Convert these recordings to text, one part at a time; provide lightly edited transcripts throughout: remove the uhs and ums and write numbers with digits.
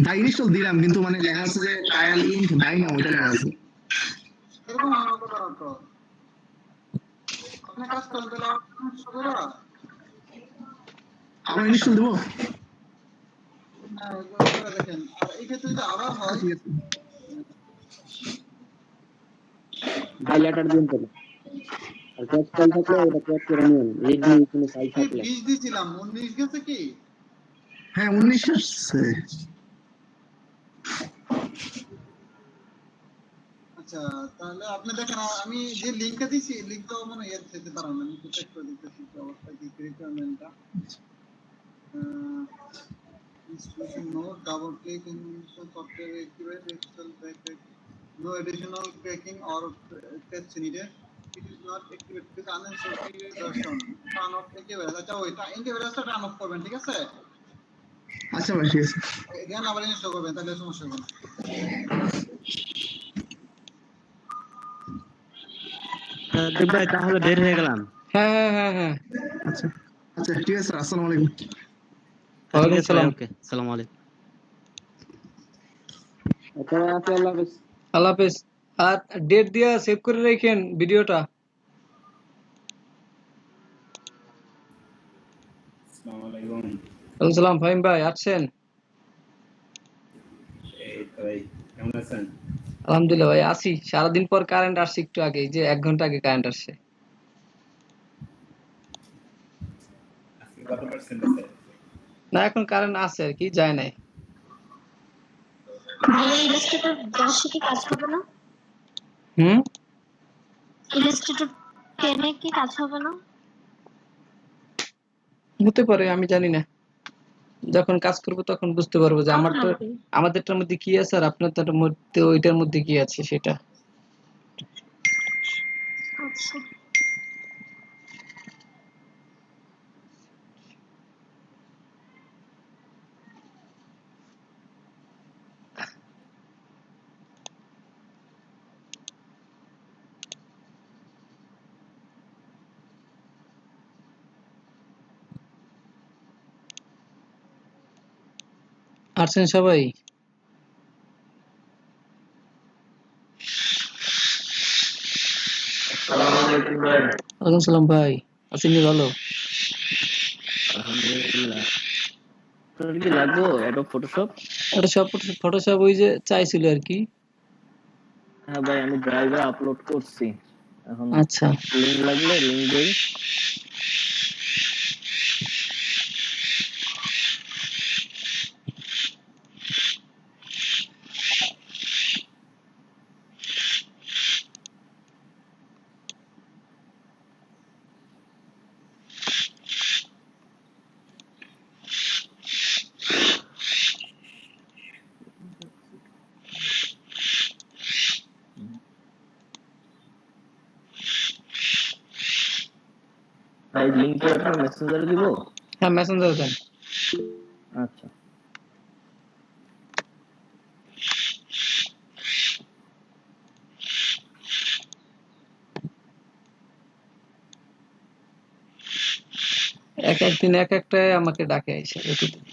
ভাই ইনস্টল দিলাম কিন্তু মানে লেখা আছে যে কায়াল ইনক ডাইনাম ওইটা লেখা আছে। এরকম আমার মতো করার তো আপনি কাজ করেন তাহলে আবার ইনস্টল দেবো? হ্যাঁ করে দেখেন। আর এই ক্ষেত্রে যদি আবার হয় ঠিক আছে ভাই লেটার দিন তাহলে আর ক্যাচ ফাইল থাকলে ওটা ক্যাচ করে নিন রেডমি কোনো ফাইল কি থাকলে 20 দিয়েছিলাম 19 গেছে কি? হ্যাঁ 19 আসছে। আচ্ছা তাহলে আপনি দেখেন আমি যে লিংকটা দিছি লিংকটা মনে এর দিতে পারলাম না, আমি একটু চেক করে দিতেছি কি অবস্থা কি রিকোয়ারমেন্টটা। Installation node, double click in software activate Excel backpack. No additional cracking or patch needed. It is not activate with uninstalled version. Turn off একেবারে আচ্ছা ওইটা একেবারে টার্ন অফ করবেন ঠিক আছে? আচ্ছা ভাই ঠিক আছে। এখানে আবার ইনস্টল করবেন তাহলে সমস্যা হবে না। ভাই তাহলে বের হয়ে গেলাম। হ্যাঁ হ্যাঁ হ্যাঁ হ্যাঁ আচ্ছা আচ্ছা ঠিক আছে, আসসালামু আলাইকুম। ওয়ালাইকুম আসসালাম। ওকে আসসালামু আলাইকুম। আচ্ছা আল্লাহ হাফেজ। আল্লাহ হাফেজ। আর ডেট দিয়া সেভ করে রাখেন ভিডিওটা। আসসালামু আলাইকুম। ওয়ালাইকুম সালাম। ফাহিম ভাই আছেন? এই তো ভাই, কেমন আছেন? আলহামদুলিল্লাহ ভাই আছি। সারাদিন পর কারেন্ট আসছে, একটু আগে এই যে 1 ঘন্টা আগে কারেন্ট আসছে। আজকে কত পার্সেন্ট আছে? না এখন কারেন্ট আছে আর কি, যায় নাই। ভাইয়া ইলাস্ট্রেটর 10 কি কাজ হবে না? ইলাস্ট্রেটর 10 কি কাজ হবে না? হতে পারে, আমি জানি না। যখন কাজ করব তখন বুঝতে পারবো যে আমাদেরটার মধ্যে কি আছে আর আপনারটার মধ্যে ওইটার মধ্যে কি আছে সেটা। আচ্ছা আছেন সবাই? ওয়ালাইকুম সালাম ভাই, আছেন কি ভালো? আলহামদুলিল্লাহ। তোর কি লাগবো অ্যাডোব ফটোশপ? ফটোশপ ওই যে চাইছিল আর কি। হ্যাঁ ভাই আমি ড্রাইভে আপলোড করছি, এখন আচ্ছা লিংক লাগলে লিংক দেই। ভাই লিংক কি আপনার মেসেঞ্জারে দিব? হ্যাঁ মেসেঞ্জারে দেন। আচ্ছা এক একদিন এক একটা আমাকে ডাকে এসে প্রতিদিন।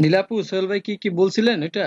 নীলাপু সোহেল ভাই কি বলছিলেন এটা?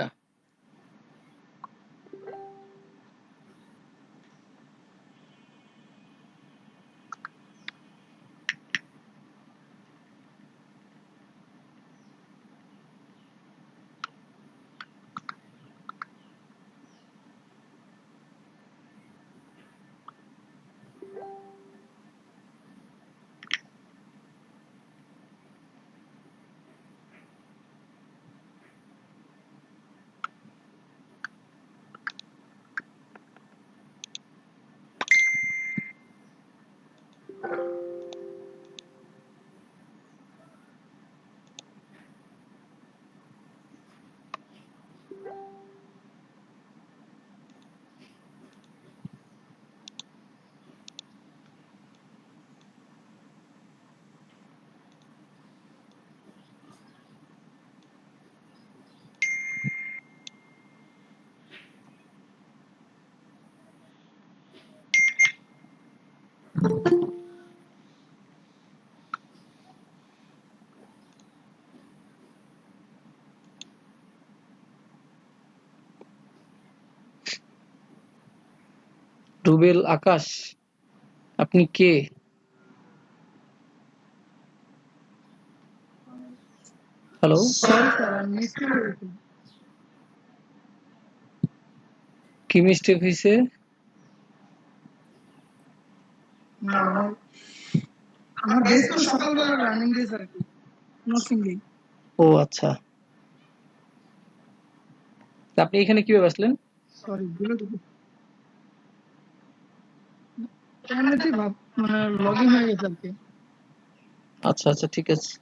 রুবেল আকাশ, আপনি কে? হ্যালো, কি মিস্টেক হয়েছে? ও আচ্ছা, তা আপনি এখানে কিভাবে আসলেন? আচ্ছা আচ্ছা, ঠিক আছে।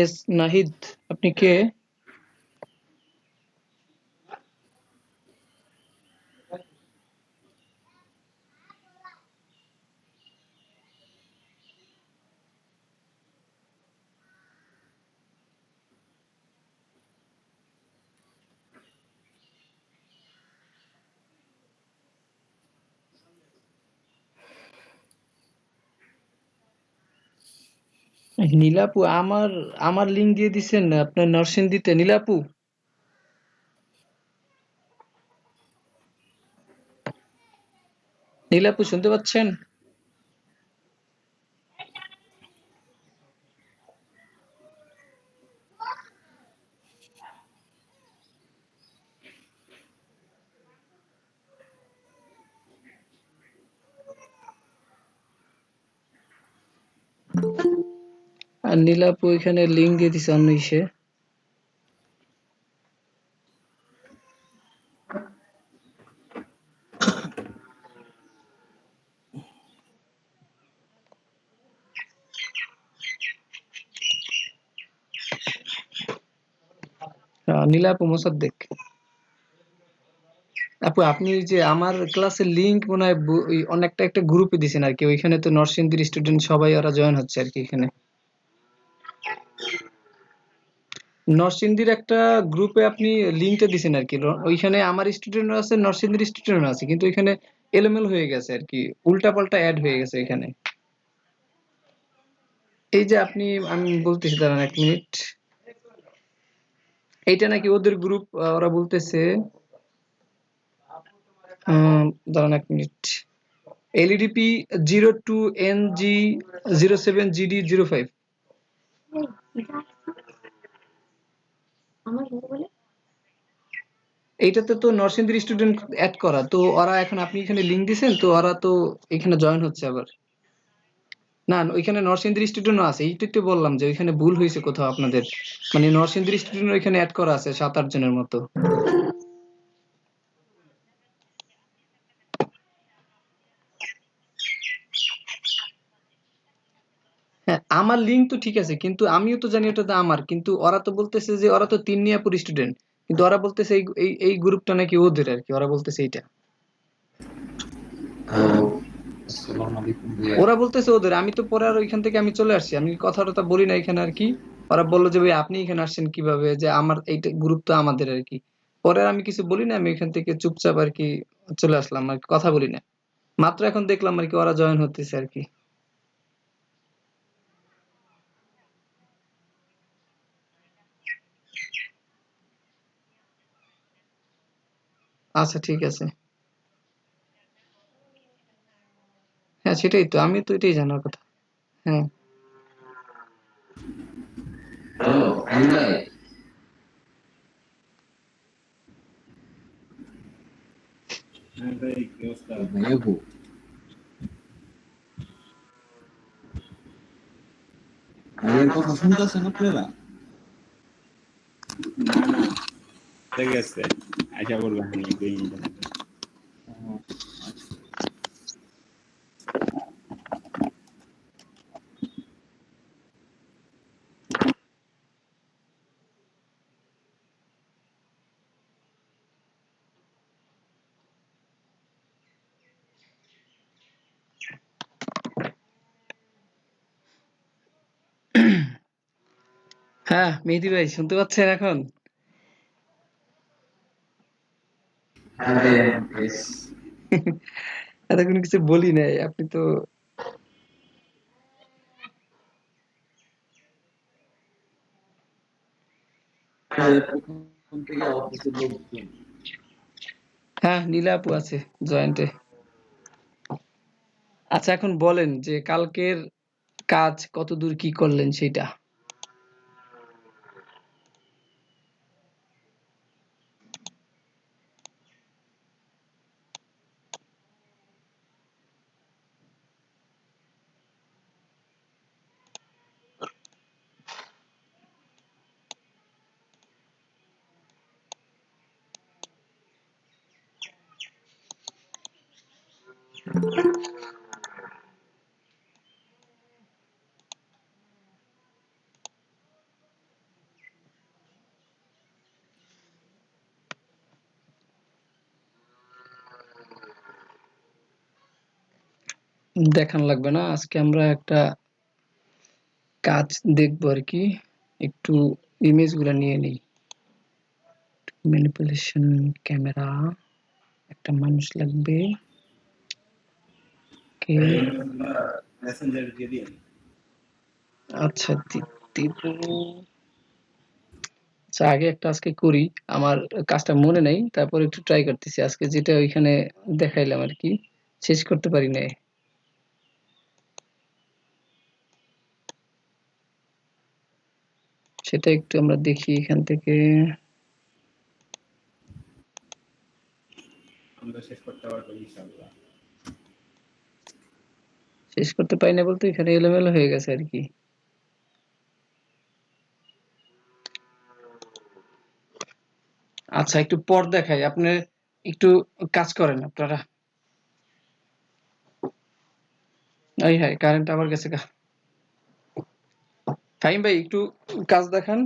এস নাহিদ, আপনি কে? নীলাপু, আমার আমার লিঙ্ক দিয়ে দিছেন আপনার নরসিংদীতে। নীলাপু, নীলাপু শুনতে পাচ্ছেন? আর নীলাপু এখানে লিঙ্ক দিয়ে দিছে অন্য ইসে। নীলাপু মোসাদ্দেক আপু, আপনি ওই যে আমার ক্লাসের লিংক মনে হয় ওই অনেকটা একটা গ্রুপে দিছেন আর কি, ওইখানে তো নরসিংদীর স্টুডেন্ট সবাই ওরা জয়েন হচ্ছে আর কি। এখানে নরসিংদীর একটা গ্রুপে আপনি লিংকটা দিছেন আর কি, ওইখানে আমার স্টুডেন্টও আছে, নরসিংদীর স্টুডেন্টও আছে, কিন্তু ওইখানে এলোমেলো হয়ে গেছে আর কি, উল্টা পাল্টা অ্যাড হয়ে গেছে এখানে। এই যে আপনি, আমি বলতেছি দাঁড়ান 1 মিনিট, এইটা নাকি ওদের গ্রুপ, ওরা বলতেছে দাঁড়ান এক মিনিট। এলইডিপি 02NG07GD05। এইটাতে তো নরসিংদীর স্টুডেন্ট অ্যাড করা, তো ওরা এখন আপনি এখানে লিংক দিছেন, তো ওরা তো এখানে জয়েন হচ্ছে আবার। না, ওইখানে নরসিংদীর স্টুডেন্টও আছে, এইটাই তো বললাম যে ওইখানে ভুল হয়েছে কোথাও আপনাদের, মানে নরসিংদীর স্টুডেন্ট ওইখানে অ্যাড করা আছে 7-8 জনের মতো। হ্যাঁ, আমার লিঙ্ক তো ঠিক আছে, কিন্তু আমিও তো জানি ওটা তো আমার, কিন্তু ওরা তো বলতেছে যে ওরা তো তিন্নিয়াপুর স্টুডেন্ট, কিন্তু ওরা বলতেছে এই এই এই গ্রুপটা নাকি ওদের আর কি, ওরা বলতেছে এইটা, ওরা বলতেছে ওদের। আমি তো পরে আর ওইখান থেকে আমি চলে আসছি, আমি কথাটা বলি না এখানে আর কি। ওরা বললো যে ভাই আপনি এখানে আসছেন কিভাবে, যে আমার এইটা গ্রুপ তো আমাদের আর কি। পরে আর আমি কিছু বলি না, আমি এখান থেকে চুপচাপ আর কি চলে আসলাম আর কি, কথা বলি না। মাত্র এখন দেখলাম আর কি ওরা জয়েন হতেছে আর কি। আচ্ছা ঠিক আছে। হ্যাঁ সেটাই তো, আমি তো এটাই জানার কথা। হ্যাঁ হ্যাঁ ভাই, কি অবস্থা? কথা শুনতেছেন আপনারা? না না, ঠিক আছে, আশা করবো আমি দুই মিনিট। হ্যাঁ মেহেদী ভাই শুনতে পাচ্ছেন এখন? এতক্ষণ কিছু বলি নাই, আপনি তো। হ্যাঁ নীলা আপু আছে জয়েন্টে। আচ্ছা এখন বলেন যে কালকের কাজ কতদূর কি করলেন সেটা। দেখান লাগবে না, আজকে আমরা একটা কাজ দেখবো আর কি। একটু ইমেজ গুলা নিয়ে নেই। ম্যানিপুলেশন ক্যামেরা, একটা মানুষ লাগবে। কে? মেসেঞ্জার দিয়ে দিন। আচ্ছা দিব। আচ্ছা আগে একটা আজকে করি, আমার কাজটা মনে নেই, তারপর একটু ট্রাই করতেছি। আজকে যেটা ওইখানে দেখাইলাম আর কি, শেষ করতে পারি নাই। সেটা একটু আমরা দেখি এখান থেকে। আমরা শেষ করতে পারবো ইনশাআল্লাহ। শেষ করতে পারি না বলতে এখানে এলোমেলো হয়ে গেছে আর কি। আচ্ছা একটু পর দেখাই, আপনি একটু কাজ করেন আপনারা। এই হ্যাঁ, কারেন্ট আবার গেছে গা। ফাহিম ভাই একটু কাজ দেখান।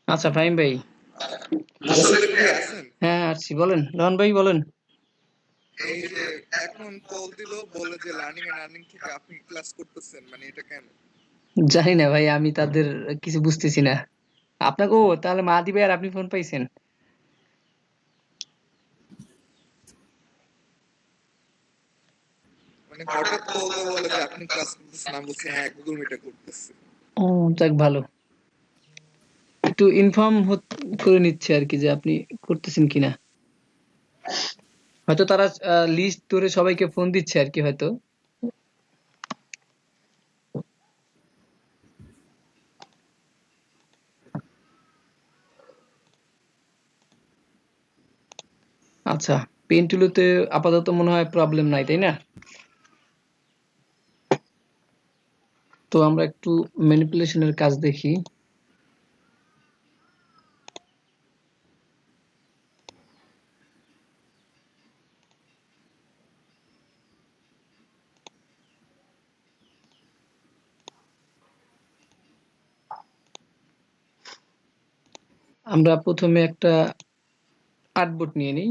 আচ্ছা ফাহিম ভাই, মোসাদ্দেক ভাই আছেন? হ্যাঁ আসছি, বলেন রহন ভাই বলেন। এই যে এখন কল দিল, বলে যে লার্নিং এন্ড আর্নিং থেকে আপনি ক্লাস করতেছেন, মানে এটা কেন? জানি না ভাই, আমি তাদের কিছু বুঝতেছি না। আপনাকে, ও তাহলে মাহাদি ভাই আর আপনি ফোন পাইছেন? মানে হঠাৎ কল দিয়ে বলে যে আপনি ক্লাস করতেছেন, আমি বলছি হ্যাঁ গুগল মিটে করতেছি। ও যাক ভালো, একটু ইনফর্ম করে নিচ্ছে আর কি যে আপনি করতেছেন কিনা। হয়তো তারা লিস্ট ধরে সবাইকে ফোন দিচ্ছে আর কি হয়তো। আচ্ছা, পেন টুলুতে আপাতত মনে হয় প্রবলেম নাই, তাই না? তো আমরা একটু ম্যানিপুলেশনের কাজ দেখি। আমরা প্রথমে একটা আর্টবোর্ড নিয়ে নিই।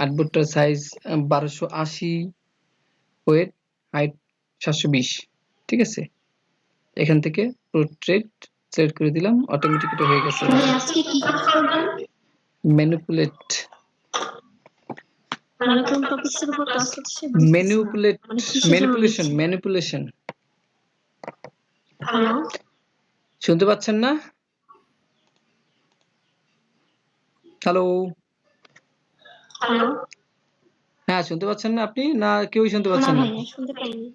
আর্টবোর্ডটার সাইজ 1280, ওয়েট, হাইট 720, ঠিক আছে। এখান থেকে পোর্ট্রেট সিলেক্ট করে দিলাম, অটোমেটিক এটা হয়ে গেছে। ভাই আজকে কি কাজ করবেন? ম্যানিপুলেট, মানে কোন টপিকসের উপর ক্লাস হচ্ছে বুঝতেছি না। ম্যানিপুলেট, মানে কিসের জন্য ম্যানিপুলেশন, নিচ্ছে? ম্যানিপুলেশন। হ্যালো শুনতে পাচ্ছেন না? হ্যালো, হ্যালো, হ্যাঁ শুনতে পাচ্ছেন না আপনি, না কেউই শুনতে না পাচ্ছেন না? ভাই শুনতে পাইনি।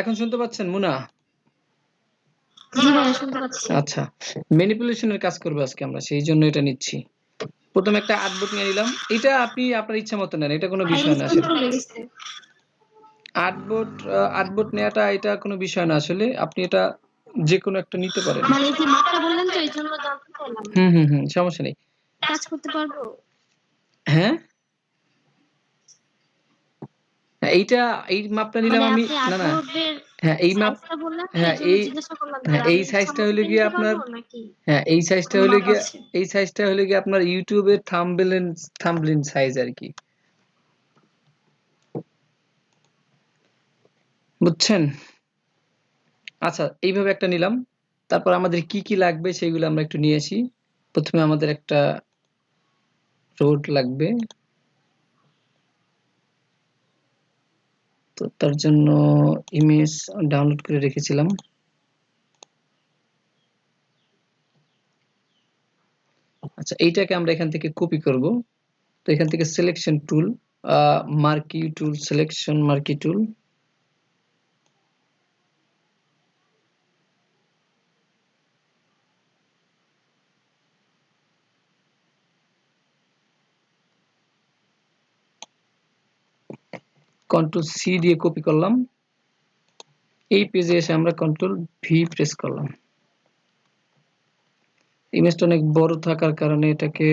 এখন শুনতে পাচ্ছেন মুনা? জি ভাই শুনতে পাচ্ছি। আচ্ছা, ম্যানিপুলেশনের কাজ করবো আজকে আমরা, সেই জন্য এটা নিচ্ছি। প্রথমে একটা আর্টবোর্ড নিয়ে নিলাম, এটা আপনি আপনার ইচ্ছা মতো নেন, এটা কোনো বিষয় না আসলে। আর্টবোর্ড, আর্টবোর্ড নেওয়াটা এটা কোনো বিষয় না আসলে, আপনি এটা যে কোনো একটা নিতে পারেন। মানে যে মাপটা বললেন তো এই জন্য জানতে চাইলাম। সমস্যা নেই। কাজ করতে পারবো? হ্যাঁ এইটা, এই মাপটা নিলাম মানে আমি, আপনি না না, আর্টবোর্ডের হ্যাঁ এই মাপ, সাইজটা বললেন তো হ্যাঁ এই জন্য এই, জিজ্ঞাসা করলাম যে হ্যাঁ আমি এই ইচ্ছা সাইজটা মতো হলো গিয়ে নিতে আপনার, পারবো নাকি হ্যাঁ এই সাইজটা কোনো হলো মাপ গিয়ে, আছে? এই সাইজটা হলো গিয়ে আপনার ইউটিউবের থাম্বনেল, থাম্বনেল সাইজ আর কি, বুঝছেন? আচ্ছা এইভাবে একটা নিলাম। তারপর আমাদের কি কি লাগবে সেগুলো আমরা একটু নিয়ে আসি। প্রথমে আমাদের একটা রোড লাগবে, তো তার জন্য ইমেজ ডাউনলোড করে রেখেছিলাম। আচ্ছা এইটাকে আমরা এখান থেকে কপি করব। তো এখান থেকে সিলেকশন টুল, মার্কি টুল, সিলেকশন মার্কি টুল, কন্ট্রোল সি দিয়ে কপি করলাম। এই পেজে এসে আমরা কন্ট্রোল ভি প্রেস করলাম। ইমেজটা অনেক বড় থাকার কারণে এটাকে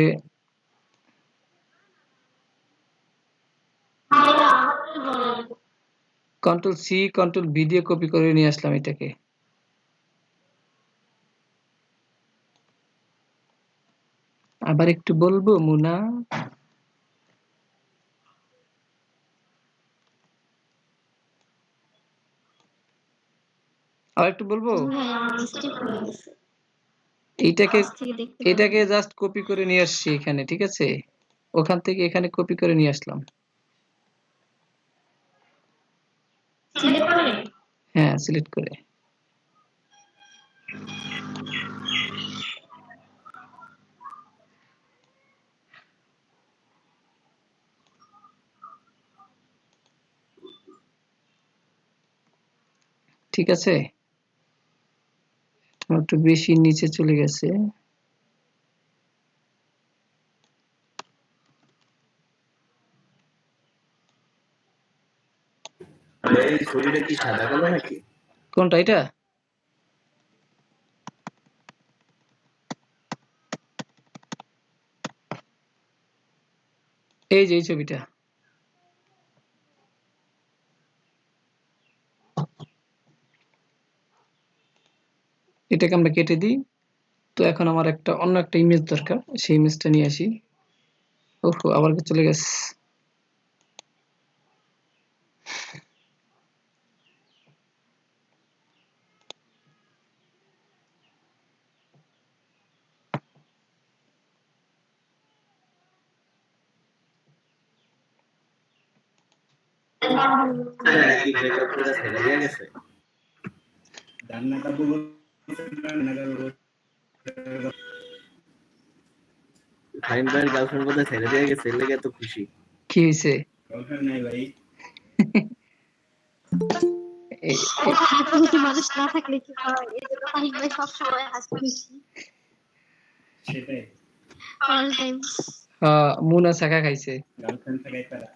কন্ট্রোল সি কন্ট্রোল ভি দিয়ে কপি করে নিয়ে আসলাম এটাকে। আবার একটু বলবো মুনা? আর একটু বলবো? ভাই আমার মিস্টেক হয়ে গেছে। এইটাকে, আজ থেকে দেখতে এটাকে পারবো। জাস্ট কপি করে নিয়ে আসছি এখানে, ঠিক আছে? ওখান থেকে এখানে কপি করে নিয়ে আসলাম। সিলেক্ট করে হ্যাঁ সিলেক্ট করে। ঠিক আছে, একটু বেশি নিচে চলে গেছে। এই ছবিটা কি সাদা কালো নাকি? কোনটা এটা? এই যে এই ছবিটা। এটাকে আমরা কেটে দিই। তো এখন আমার অন্য একটা ইমেজ দরকার, সেই ইমেজটা নিয়ে আসি। ওহো, আবার চলে গেছে। নাকি ব্রেকআপ করে ছেড়ে দিয়ে গেছে? রান্নাটা বলবো, রান্নাটা বলবো। ফাইন ভাইয়ের গার্লফ্রেন্ড বোধহয় ছেড়ে দিয়ে গেছে, এর লেগে এত খুশি। কি হয়েছে? গার্লফ্রেন্ড নাই ভাই। এত কিছু মানুষ না থাকলে কি হয়, এই জন্য তাহিক ভাই সবসময় হাসি খুশি সেটাই, অল টাইম। মুনা শাখা খাইছে। গার্লফ্রেন্ড থাকাই তারা।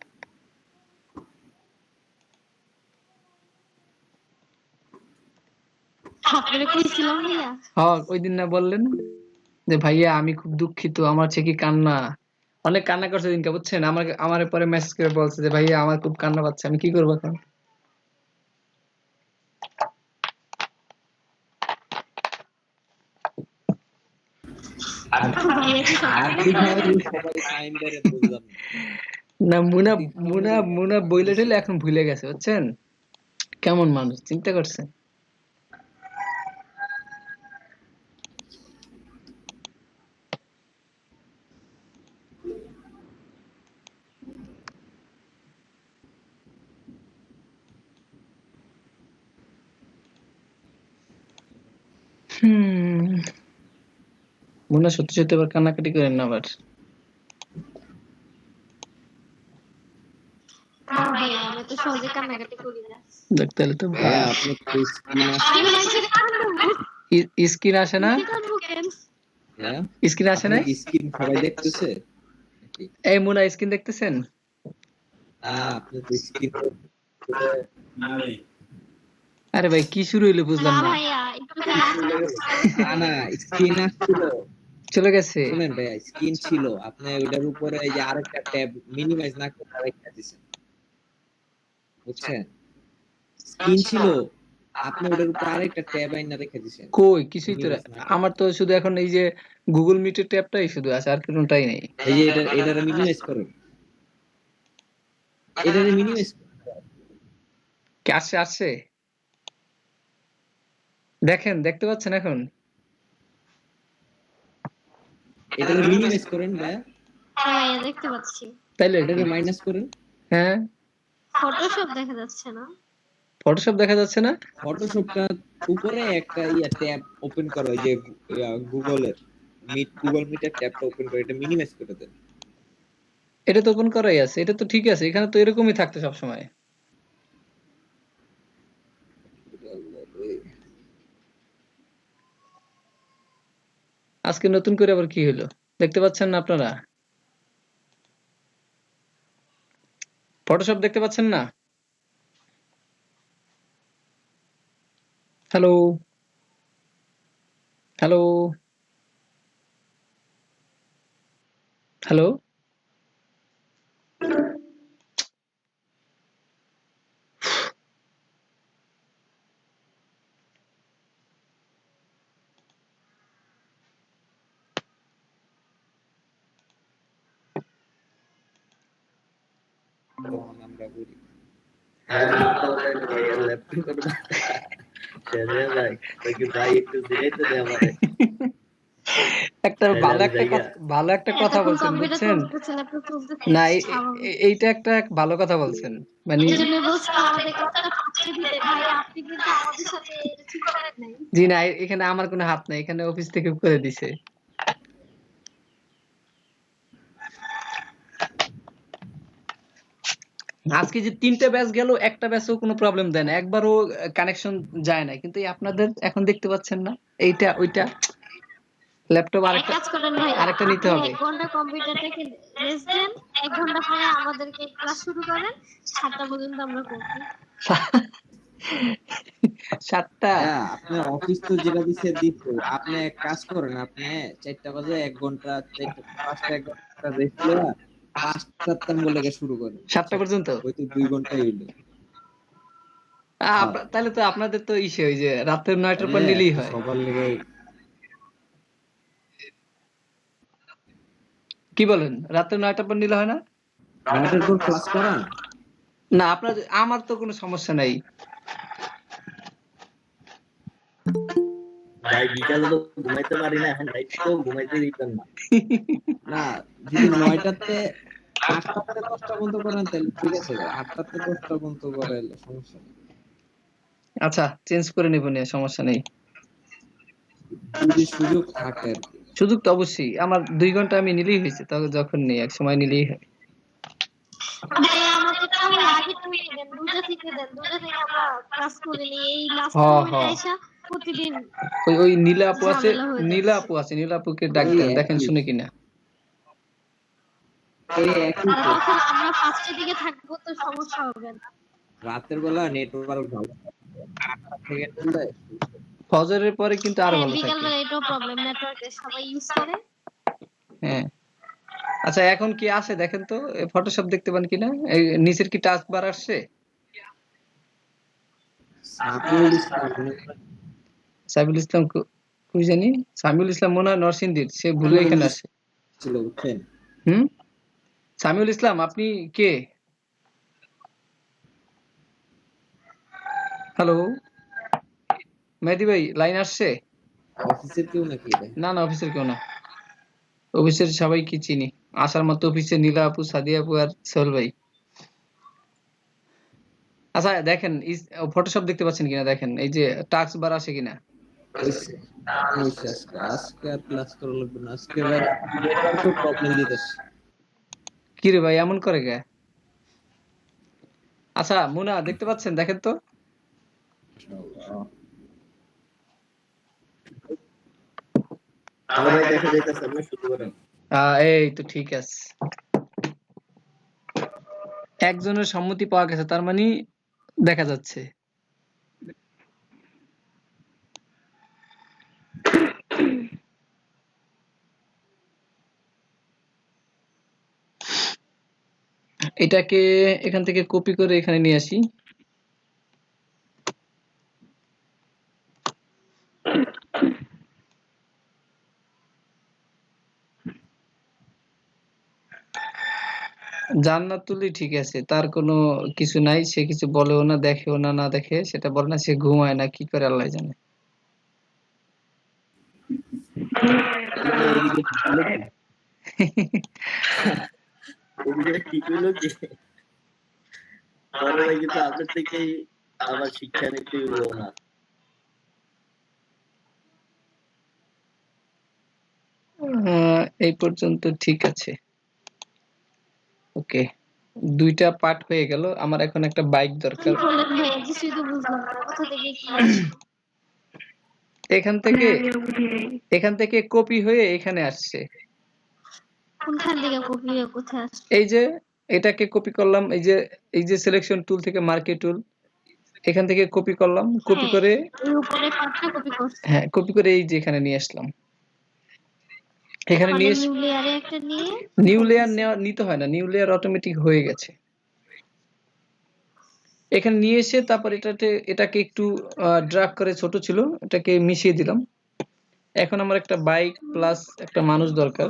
আপনারা কইছিলাম ভাইয়া, ওই দিন না বললেন যে ভাইয়া আমি খুব দুঃখিত, আমার হচ্ছে কি কান্না, অনেক কান্না করছে দিনকে, বুঝছেন? আমার পরে মেসেজ করে বলছে যে ভাইয়া আমার খুব কান্না পাচ্ছে, আমি কি করবো এখন? ভাইয়া কি না, মুনা মুনা মুনা বইলে ঠেলে এখন ভুলে গেছে, বুঝছেন? কেমন মানুষ চিন্তা করছেন? মুনা সত্যি সত্যি আবার কান্নাকাটি করেন না আবার। ভাইয়া আমি তো সহজে কান্নাকাটি করি না। দেখ তাহলে তো হ্যাঁ, আপনি তো স্ক্রিন আমি মানুষের কান্না স্ক্রিন আসে না, কান্না কেন? হ্যাঁ স্ক্রিন আসে না। স্ক্রিন সবাই দেখতেছে। এই মুনা স্ক্রিন দেখতেছেন? আপনি তো স্ক্রিন না ভাই, আরে ভাই কি শুরু হইলো বুঝলাম না না। ভাইয়া একটু না স্ক্রিন আসছিল, চলে গেছে। শুনেন ভাই, স্ক্রিন ছিল, আপনি ওটার উপরে এই যে আরেকটা ট্যাব মিনিমাইজ না করে আরেকটা দিছেন, বুঝছেন? স্ক্রিন ছিল, আপনি ওটার উপর আরেকটা ট্যাব আইনা রেখে দিছেন। কই কিছুই তো আমার তো শুধু এখন এই যে গুগল মিটের ট্যাবটাই শুধু আছে, আর কোনোটাই নেই। এই যে এটার মিনিমাইজ করুন, এটার মিনিমাইজ কি আসছে? আসছে, দেখেন, দেখতে পাচ্ছেন এখন? এটার মিনিমাইজ করেন ভাই, ভাইয়া দেখতে পাচ্ছি। তাইলে এটাকে মাইনাস করেন। হ্যাঁ, ফটোশপ দেখা যাচ্ছে না। ফটোশপ দেখা যাচ্ছে না। ফটোশপটা উপরে একটা ট্যাব ওপেন করো, ওই যে গুগল মিটের ট্যাবটা ওপেন করে এটা মিনিমাইজ করে দেন। এটা তো ওপেন করাই আছে, এটা তো ঠিক আছে, এখানে তো এরকমই থাকতো সব সময়। আজকে নতুন করে আবার কি হলো দেখতে পাচ্ছেন না আপনারা? ফটোশপ দেখতে পাচ্ছেন না? হ্যালো হ্যালো হ্যালো, আমরা করি ল্যাপটপ ভাই, ভাই একটু জিরাইতে দে আমারে। ভালো একটা কথা এতক্ষণ বলছেন, কম্পিউটার বুঝছেন? চলতেছে, ল্যাপটপ চলতেছে, না, স্বাভাবিক। এইটা একটা ভালো কথা বলছেন, মানে এই জন্য বলছিলাম আমাদের কথাটা ফাঁসে দিতে। ভাই আপনি কিন্তু আমাদের সাথে এটা ঠিক করেন নাই। জি না, এখানে আমার কোনো হাত নাই, এখানে অফিস থেকে করে দিছে। আজকে যে 3টে ব্যাচ গেল, একটা ব্যাচও কোনো প্রবলেম দেয় না, একবারও কানেকশন যায় না, কিন্তু এই আপনাদের এখন দেখতে পাচ্ছেন না, এইটা ওইটা ল্যাপটপ এক কাজ করেন ভাই, আরেকটা নিতে আপনি হবে। 1 ঘন্টা কম্পিউটারটাকে রেস্ট দেন, 1 ঘন্টা পরে আমাদেরকে ক্লাস শুরু করেন, 7টা পর্যন্ত আমরা করব। 7টা? হ্যাঁ, আপনি অফিস তো যেটা দিচ্ছে দিত, আপনি এক কাজ করেন, আপনি 4টা বাজে 1 ঘন্টা 5টা 1 ঘন্টা রেস্ট লয়া 5টা বলে শুরু করেন, 7টা পর্যন্ত? ওই তো 2 ঘন্টাই হইলো। তাহলে তো আপনাদের তো ইসে ওই যে রাতের 9টার পর নিলেই হয়। সবার লেগে কি বলেন, রাতের 9টার পর নিলে হয় না? 9টার পর ক্লাস করান? না আপনাদের, আমার তো কোনো সমস্যা নাই। ভাই বিকালে তো ঘুমাইতে পারি না, এখন রাত তো ঘুমাইতে দিতেন না। না যদি 9টাতে 8টাতে 10টা পর্যন্ত করেন তাহলে ঠিক আছে ভাই, 8টাতে 10টা পর্যন্ত করাইলে সমস্যা নেই। আচ্ছা চেঞ্জ করে নেব, নিয়ে সমস্যা নেই। যদি সুযোগ থাকে আর কি। সুযোগ তো অবশ্যই, আমার 2 ঘন্টা আমি নিলেই হয়েছে, তখন যখন নেই এক সময় নিলেই হয়। ভাই আমাদের তাহলে আগে তুমি দেন, 2টা থেকে দেন, 2টা থেকে আমরা ক্লাস করে নিই। এই লাস্ট হ্যাঁ মোমেন্টে হ্যাঁ, এসে প্রতিদিন ওই নীলা আপু আছে, ঝামেলা হয়ে নীলা যাচ্ছে। আপু আছে, নীলা আপুকে ডাক ওই দেন, দেখেন একই শুনে কিনা। এই একই আর তো। তখন আমরা 5টার দিকে থাকবো, তো সমস্যা হবে না। রাতের বেলা নেটওয়ার্ক ভালো 8টা থেকে নিলে ফজরের পরে কিন্তু আরো হ্যাঁ ভালো বিকাল থাকে। বেলা এটাও প্রবলেম, নেটওয়ার্কের সবাই ইউজ করে। হ্যাঁ আচ্ছা, এখন কি আছে দেখেন তো, ফটোশপ দেখতে পান কিনা, এই নিচের কি টাস্ক বার আসছে? সাফিউল ইসলাম সাইফুল ইসলাম কই জানি, সামিউল ইসলাম মনে হয় নরসিংদীর, সে ভুলে এখানে আসে। ছিল বুঝছেন। হুম, সামিউল ইসলাম আপনি কে? হ্যালো মেহেদী ভাই, লাইন আসছে? অফিসের কেউ নাকি এটা? না না, অফিসের কেউ না, অফিসের সবাইকে চিনি। আসার মতো অফিসে নীলা আপু, সাদিয়া আপু আর সোহেল ভাই। আচ্ছা দেখেন, ফটোশপ দেখতে পাচ্ছেন কিনা দেখেন, এই যে টাস্ক বার আসে কিনা। হইছে হইছে আজকে আর ক্লাস করা লাগবে না, আজকে ভাই নেটওয়ার্ক প্রবলেম দিতেছে। কি রে ভাই এমন করে কে? আচ্ছা মুনা দেখতে পাচ্ছেন, দেখেন তো। ভাই দেখা যাইতেছে, আপনি শুরু করেন। এই তো ঠিক আছে, একজনের সম্মতি পাওয়া গেছে, তার মানে দেখা যাচ্ছে। এটাকে এখান থেকে কপি করে এখানে নিয়ে আসি। জান্নাতুলি ঠিক আছে, তার কোনো কিছু নাই, সে কিছু বলেও না, দেখেও না, না দেখে সেটা বলে না, সে ঘুমায় না কি করে আল্লাহ জানে। অভিযোগ ঠিক হইলো কি? পরে ভাই কিন্তু আপনার থেকেই আবার শিক্ষা নিতে হইলো না। এই পর্যন্ত ঠিক আছে, ওকে। 2টা পার্ট হয়ে গেল, আমার এখন একটা বাইক কি দরকার। বলেন ভাই, কিছুই তো বুঝলাম না, কোথা থেকে কি আসলো? এখান থেকে কপি হয়ে এখানে আসছে। কোনখান থেকে কপি হয়ে কোথায় আসলো? এই যে এটাকে কপি করলাম, এই যে সিলেকশন টুল থেকে মার্কেট টুল, এখান থেকে কপি করলাম, কপি হ্যাঁ, করে এই উপরে পার্টটা কপি করছি। হ্যাঁ কপি করে এই যে এখানে নিয়ে আসলাম। এখানে মানে নিয়ে নিউ লেয়ারে একটা নিয়ে নিউ লেয়ার করতেছি। নিতে হয় না, নিউ লেয়ার অটোমেটিক হয়ে গেছে। এখানে নিয়ে এসে তারপর এটাকে একটু ড্রাগ করে, ছোট ছিল এটাকে মিশিয়ে দিলাম। এখন আমার একটা বাইক প্লাস একটা মানুষ দরকার।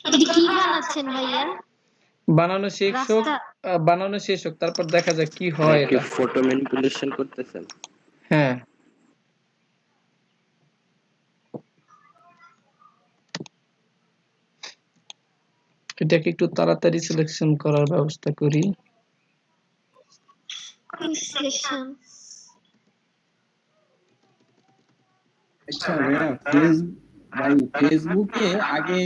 এটা কি বানাচ্ছেন ভাইয়া? বানানো শেষ হোক, রাস্তা বানানো শেষ হোক, তারপর দেখা যাক কি হয় এটা। ফটো ম্যানিপুলেশন করতেছেন? হ্যাঁ এটাকে একটু তাড়াতাড়ি সিলেকশন করার ব্যবস্থা করি। সিলেকশন। আচ্ছা ভাইয়া, ভাই ফেসবুকে আগে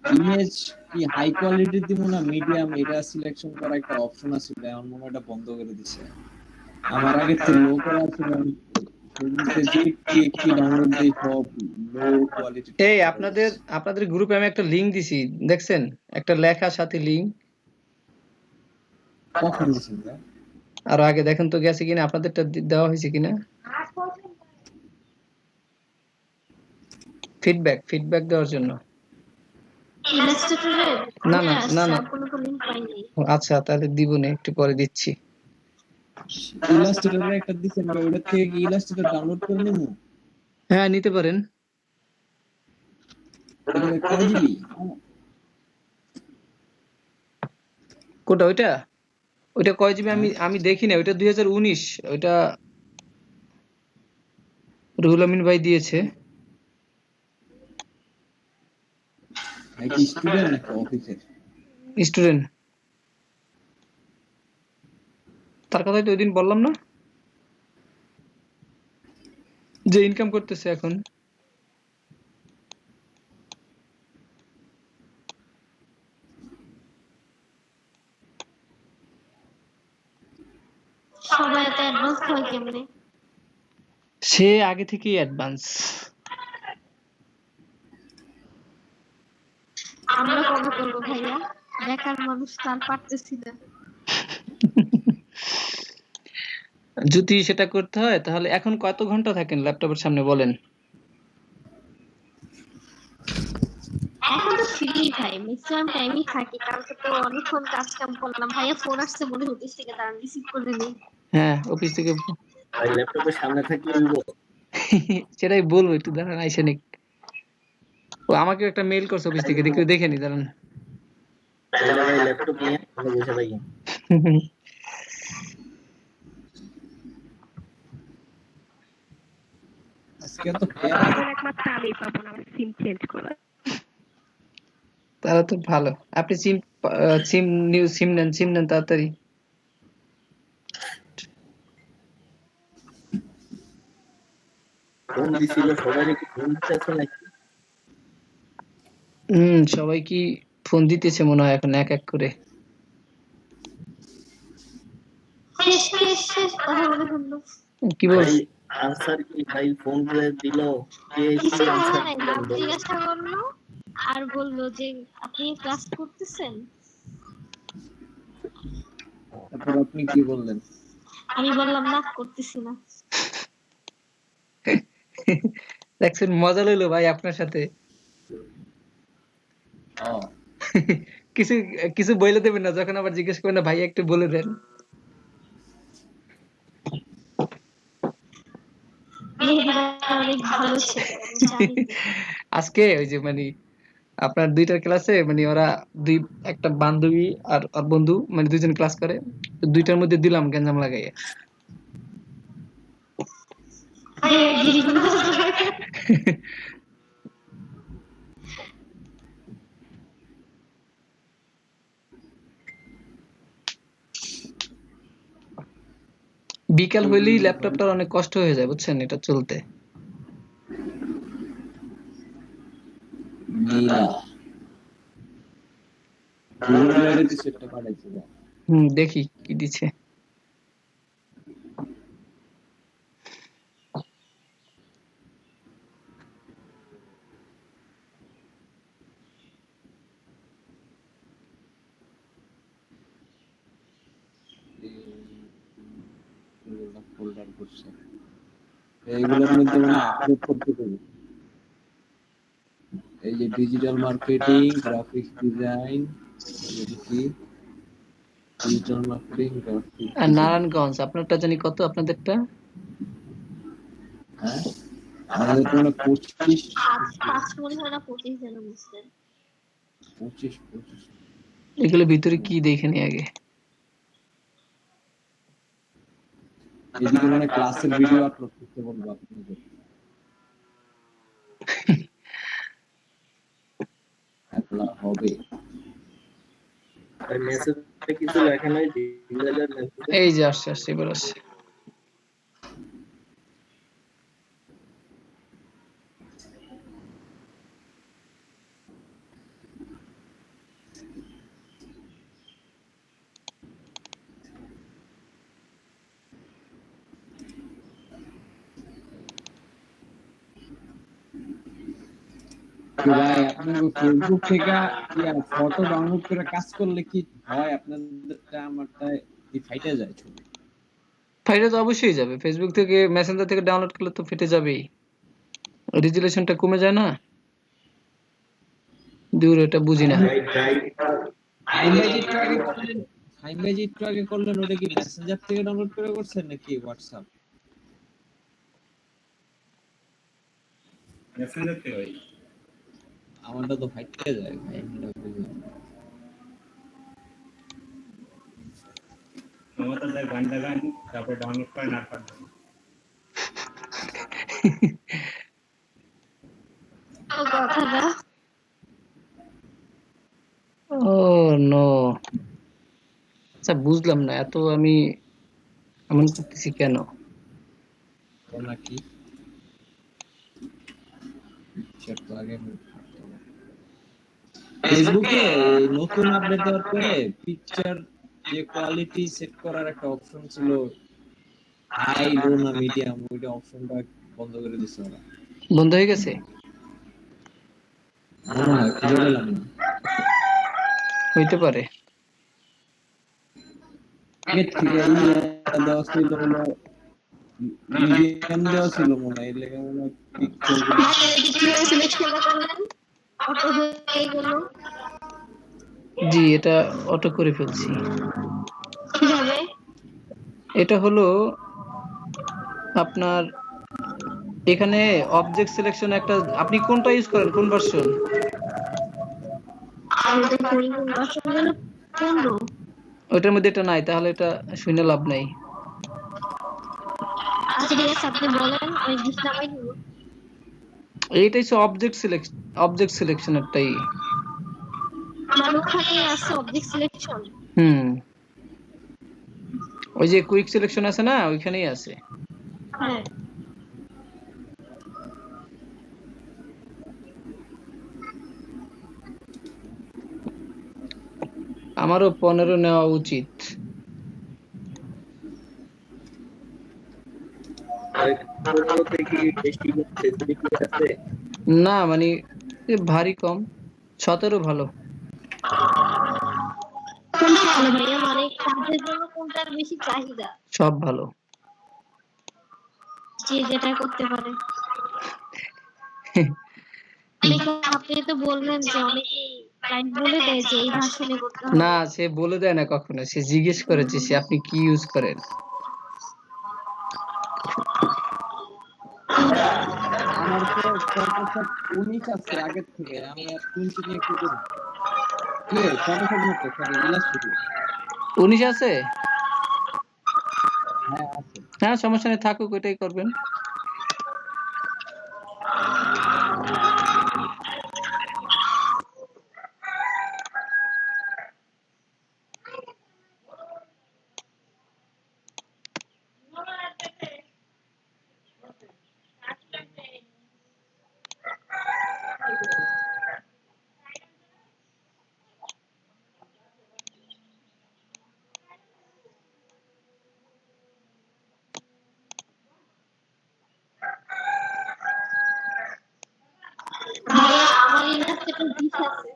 ইমেজ কি হাই কোয়ালিটি দিব না মিডিয়াম, এটা সিলেকশন করা একটা অপশন আছে, এখন মনে হয় এটা বন্ধ করে দিছে। আমার আগে তো লো করা ছিল, আমি কি ডাউনলোড দেই সব লো কোয়ালিটি। এই আপনাদের গ্রুপে আমি একটা লিংক দিছি, দেখছেন? একটা লেখার সাথে লিংক। কখন দিছেন ভাই? আর আগে দেখেন তো গেছে কিনা, আপনাদেরটা দেওয়া হয়েছে কিনা। ফিডব্যাক দেওয়ার জন্য। ইলাস্ট্রেটরে না না না না, কোনো লিংক পাইনি। আচ্ছা তাহলে দিব না, একটু পরে দিচ্ছি। ইলাস্ট্রেটর একটা দিছেন ভাই, ওটা থেকে কি ইলাস্ট্রেটর ডাউনলোড করে নেবো? হ্যাঁ নিতে পারেন। এটা কয় জিবি? কোনটা ওইটা? ওইটা কয় জিবি আমি দেখি না, ওইটা 2019, ওইটা রুহুল আমিন ভাই দিয়েছে। ভাই কি স্টুডেন্ট নাকি অফিসের? স্টুডেন্ট, তার কথাই তো ওইদিন বললাম না যে ইনকাম করতেছে এখন। সবাই এত অ্যাডভান্স হয় কেমনে? সে আগে থেকেই অ্যাডভান্স। আমরা কবে করবো ভাইয়া? বেকার মানুষ, তার পারতেছি না। যদি সেটা করতে হয় তাহলে এখন কত ঘন্টা থাকেন ল্যাপটপের সামনে বলেন? এখন তো ফ্রি টাইম, ম্যাক্সিমাম টাইমই থাকি, কালকে তো অনেকক্ষণ কাজ কাম করলাম। ভাইয়া ফোন আসছে মনে হতেছে থেকে, তার রিসিভ করে নিই। হ্যাঁ অফিস থেকে ভাই ল্যাপটপের সামনে থাকলে নিবো। সেটাই বলবো, একটু দাঁড়ান আইসা নিক। ও আমাকে একটা মেইল করছে অফিস থেকে, দেখে নি দাঁড়ান। তাহলে ভাই ল্যাপটপ নিয়ে আমরা বসে থাকি। আজকে তো প্যারা। একমাত্র আমি পাবো না আমার সিম চেঞ্জ করার। তারা তো ভালো। আপনি সিম নেন তাড়াতাড়ি। ফোন দিছিল, সবাই কি ফোন দিতেছে নাকি? সবাই কি ফোন দিতেছে মনে হয় এখন এক এক করে। শেষ কথা বলে ফেললো। কি বল? ভাই আনসার কি ভাই ফোন করে দিল? কে কি কিছু বলে আনসার নাই, নাম জিজ্ঞাসা করলো আর বললো যে আপনি ক্লাস করতেছেন। তারপর আপনি কি বললেন? আমি বললাম না, করতেছি না। দেখছেন মজা লইলো ভাই আপনার সাথে। কিছু কিছু বলে দেবেন না, যখন আবার জিজ্ঞেস করবেন না ভাই একটু বলে দেন। অনেক ভালো ছিল, জানি। আজকে ওই যে মানে আপনার দুইটার ক্লাসে মানে ওরা একটা বান্ধবী আর বন্ধু মানে দুইজন ক্লাস করে, তো দুইটার মধ্যে দিলাম গ্যাঞ্জাম লাগাইয়া। বিকাল হইলেই ল্যাপটপটার অনেক কষ্ট হয়ে যায় বুঝছেন এটা চলতে। নীলা গুগলের দিছে একটা পাঠাইছিল। দেখি কি দিছে। ফোল্ডার করছে এইগুলোর মধ্যে মানে আপলোড করতে হবে। এই যে digital marketing, graphics design, digital marketing, graphics আর নারায়ণগঞ্জ আপনারটা জানি কত, আপনাদেরটা? হ্যাঁ আমাদের তো 25 মনে হয় না 25 জন বুঝছেন। 25 এগুলো ভিতরে কি দেখে নি আগে। এদিকে মানে ক্লাসের ভিডিও আপলোড করতে বলবো আপনাদের। এখন হবে আর মেসেজে কিছু লেখা নাই, ইমেইলের মেসেজ। এই যে আসছে এবার আসছে। ভাই আপনি ফেসবুক থেকে ফটো ডাউনলোড করে কাজ করলে কি হয় আপনাদেরটা? আমারটা কি ফাইটে যায় ছবি? ফাইলটা তো অবশ্যই যাবে, ফেসবুক থেকে মেসেঞ্জার থেকে ডাউনলোড করলে তো ফেটে যাবেই, রেজুলেশনটা কমে যায় না। দূর এটা বুঝি না। ভাই ড্রাইভ ইংরেজিটা আগে বলেন, ফাইন ভাই যে একটু আগে করলেন ওটা কি মেসেঞ্জার থেকে ডাউনলোড করে করছেন নাকি হোয়াটসঅ্যাপ? মেসেঞ্জার থেকে ভাই। আমারটা তো ফাইটে যায় ভাই, এটা বুঝলাম না। মমতা যায় গানটা গান, তারপর ডাউনলোড করেন আর পাঠান। ও কথাটা ও নো, আচ্ছা বুঝলাম না, এত আমি এমন করতেছি কেন? ও নাকি সেট তো আগে ফেসবুকে নতুন আপডেট দেওয়ার পরে পিকচার যে কোয়ালিটি সেট করার একটা অপশন ছিল, হাই লো না মিডিয়াম, ওইটা অপশনটা বন্ধ করে দিছে ওরা। বন্ধ হয়ে গেছে? মনে হয় খুঁজে পেলাম না। হইতে পারে। আগে থেকে দেওয়া ছিল হলো মিডিয়াম দেওয়া ছিল মনে হয়, এর লেগে মনে হয় পিকচার সিলেকশনটা করলেন অটো হয়ে গেল জি, এটা অটো করে ফেলছি। কিভাবে? এটা হলো আপনার এখানে অবজেক্ট সিলেকশন একটা, আপনি কোনটা ইউজ করেন, কোন ভার্সন? আমাদের পরিবার দর্শক গেল 15। ওইটার মধ্যে এটা নাই, তাহলে এটা শুনে লাভ নাই। আচ্ছা ঠিক আছে, আপনি বলেন আমি বুঝলামই নিব। এইটাই হচ্ছে অবজেক্ট সিলেকশনেরটাই। মানে ওখানে আছে অবজেক্ট সিলেকশন। ওই যে কুইক সিলেকশন আছে না, ওইখানেই আছে। হ্যাঁ আমারও 15 নেওয়া উচিত। না মানে ভারী কম, 17 ভালো। কোনটা ভালো ভাইয়া, মানে কাজের জন্য কোনটার বেশি চাহিদা? সব ভালো। যে যেটা করতে পারে। আপনি তো বললেন যে অনেকেই ক্লায়েন্ট বলে দেয় যে এই ভার্সনে করতে হবে। না, সে বলে দেয় না কখনো, সে জিজ্ঞেস করেছে সে আপনি কি ইউজ করেন। আমার তো ফটোশপ 19 আছে আগের থেকে, আমি আর 20 নিয়ে কি করব? কি ফটোশপ মতো সরি ইলাস্ট্রেটর 19 আছে? হ্যাঁ আছে। হ্যাঁ সমস্যা নেই, থাকুক, ওইটাই করবেন। ভাইয়া আমার ইন্ডাস্ট্রিতে 20 আছে।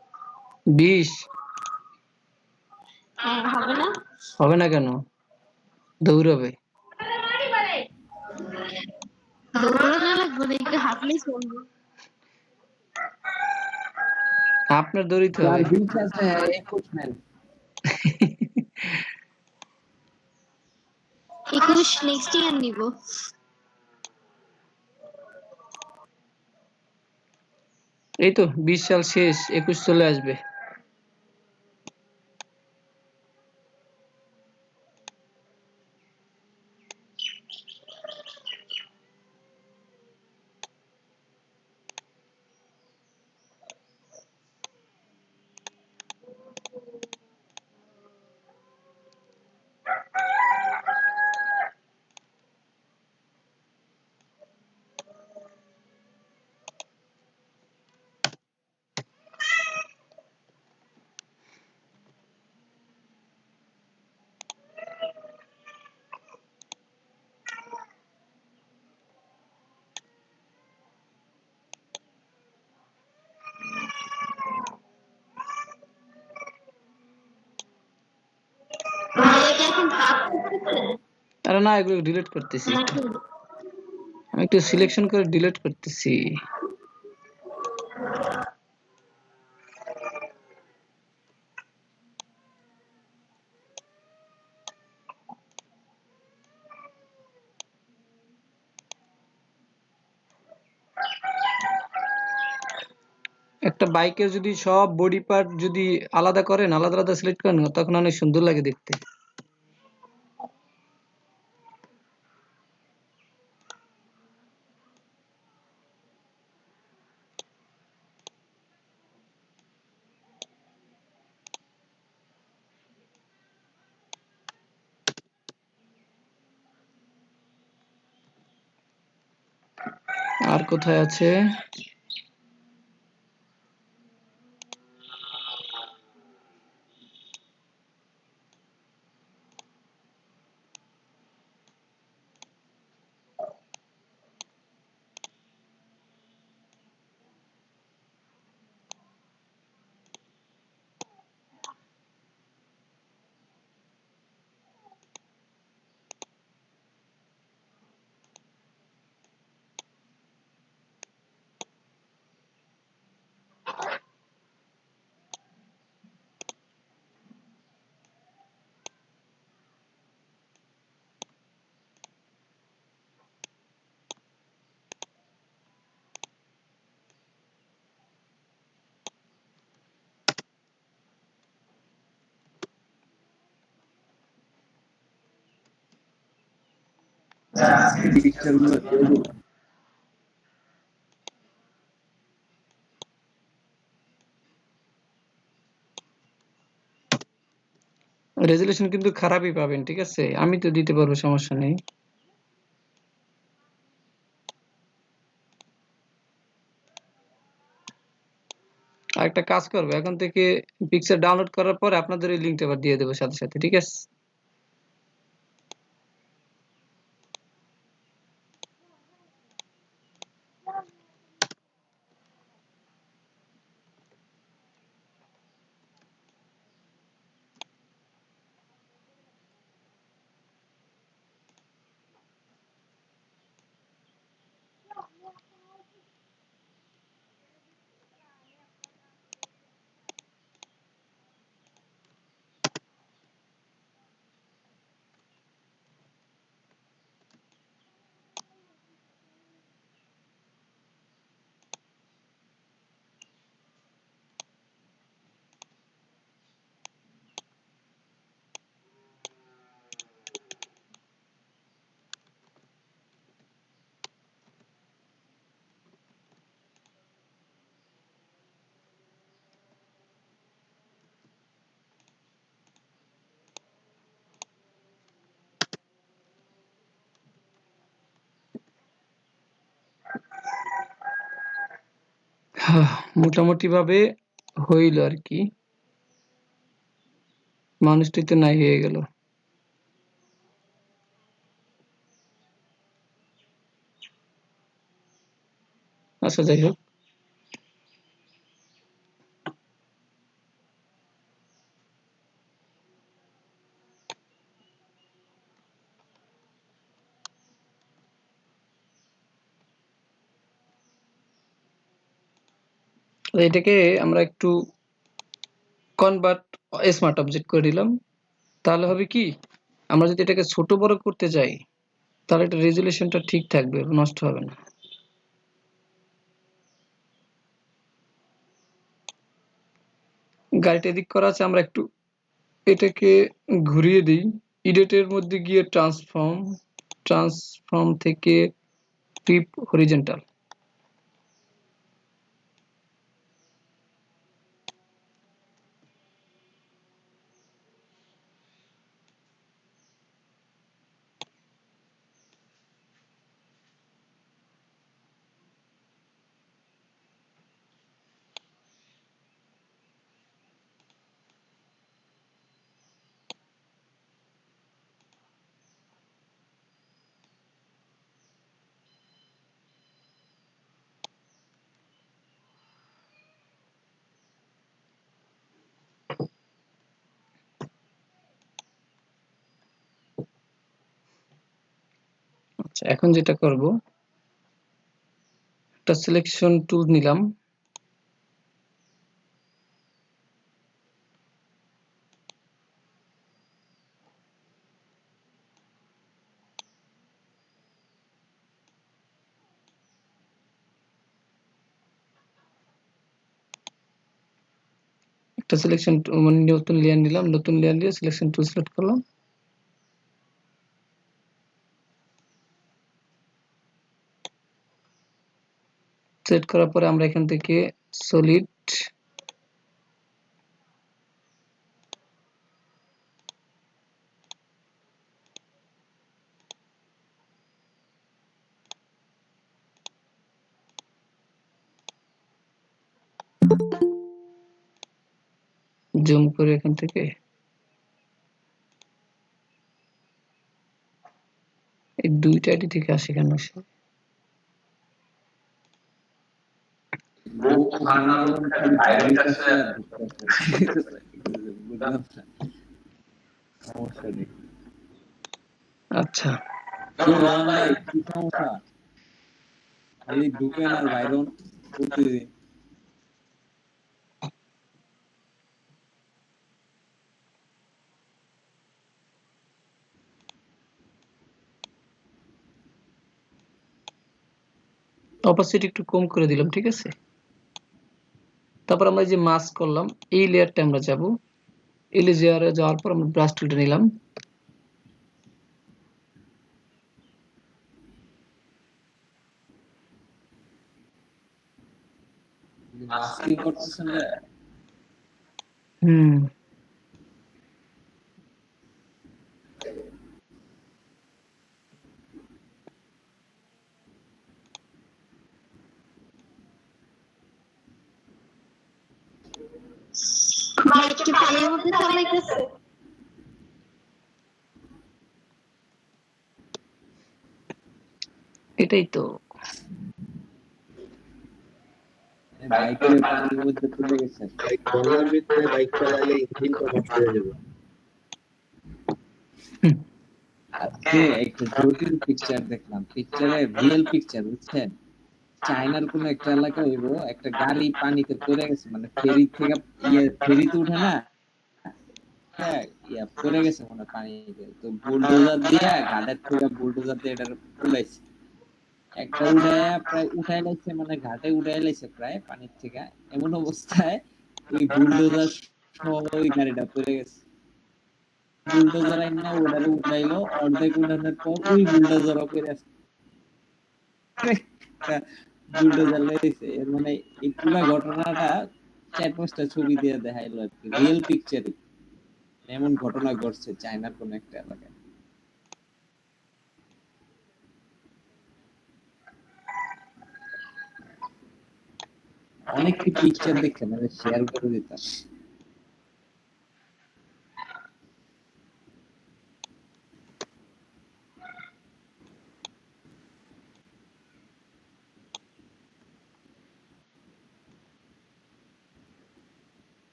20? হ্যাঁ হবে না? হবে না কেন? দৌড়াবে। দৌড়ানো লাগবে না, একটু হাঁটলেই চলবে। আপনার দৌড়িতে যার হবে। 20 আছে হ্যাঁ 21 নেন। 21 নেক্সট ইয়ার নিব। এই তো 20 সাল শেষ, 21 চলে আসবে। ভাইয়া কি এখন কাজ করতেছেন আরে না, এগুলো ডিলিট করতেছি। নাকি? আমি একটু সিলেকশন করে ডিলিট করতেছি। একটা বাইকের যদি সব বডি পার্ট যদি আলাদা করেন, আলাদা আলাদা সিলেক্ট করেন, তখন অনেক সুন্দর লাগে দেখতে। আর কোথায় আছে? পিকচার গুলো দিয়ে দিই। রেজুলেশন কিন্তু খারাপই পাবেন, ঠিক আছে? আমি তো দিতে পারবো, সমস্যা নেই। আর একটা কাজ করবো, এখন থেকে পিকচার ডাউনলোড করার পরে আপনাদের ওই লিঙ্কটা আবার দিয়ে দেবো সাথে সাথে, ঠিক আছে? মোটামুটি ভাবে হইল আর কি, মানুষটাই তো নাই হয়ে গেল। আচ্ছা, যাই হোক। এটাকে আমরা একটু কনভার্ট স্মার্ট অবজেক্ট করে দিলাম। তাহলে হবে কি, আমরা যদি এটাকে ছোট বড় করতে যাই, তাহলে এটা রেজুলেশনটা ঠিক থাকবে, নষ্ট হবে না। গাড়িটা এদিক করা আছে, আমরা একটু এটাকে ঘুরিয়ে দিই। এডিটের মধ্যে গিয়ে ট্রান্সফর্ম থেকে ফ্লিপ হরিজন্টাল। আচ্ছা, এখন যেটা করব, একটা সিলেকশন টুল নিলাম। একটা সিলেকশন মানে নতুন লেয়ার নিলাম, নতুন লেয়ার দিয়ে সিলেকশন টুল সিলেক্ট করলাম। সিলেক্ট করার পরে আমরা এখান থেকে সলিড জুম করে এখান থেকে এই দুইটা আইডি থেকে আসে কেন আসে? সমস্যা নেই। আচ্ছা ভাই কি সমস্যা? এই ঢুকেন আর বাইরন প্রতিদিন। অপাসিটি একটু কম করে দিলাম, ঠিক আছে। তারপর আমরা যে মাস্ক করলাম এই লেয়ারটা আমরা যাব, এই লেয়ারে যাওয়ার পর আমরা ব্রাশ টুলটা নিলাম, মাস্কিং করতেছেন রে? হুম বাইক কি পানির মধ্যে চালাইতেছে? এটাই তো। বাইকের পানির মধ্যে পড়ে গেছে। গঙ্গার ভিতরে বাইক চালালে ইঞ্জিন তো নষ্ট হয়ে যাবে। আজকে একটা জটিল পিকচার দেখলাম, পিকচারে রিয়েল পিকচার, বুঝছেন? চায়নার কোন একটা এলাকা হইব, একটা গাড়ি পানিতে পড়ে গেছে, মানে ফেরি থেকে ফেরিতে উঠে না, হ্যাঁ পড়ে গেছে মনে হয় পানিতে। তো বুলডোজার দিয়ে ঘাটের থেকে বুলডোজার দিয়ে এটা উঠাইছে, একটা উঠাইয়া প্রায় উঠাই লাইছে, মানে ঘাটে উঠাই লাইছে প্রায় পানির থেকে। এমন অবস্থায় ওই বুলডোজার সহ ওই গাড়িটা পড়ে গেছে। বুলডোজার আইনা ওটারে উঠাইলো, অর্ধেক উঠানোর পর ওই বুলডোজার করে বুলডোজার লেগেছে। এর মানে এই পুরো ঘটনাটা 4-5টা ছবি দিয়ে দেখাইলো আর কি, রিয়েল পিকচারে এমন ঘটনা ঘটছে চায়নার কোন একটা এলাকায়। অনেক কি পিকচার দেখছেন, শেয়ার করে দিতাম।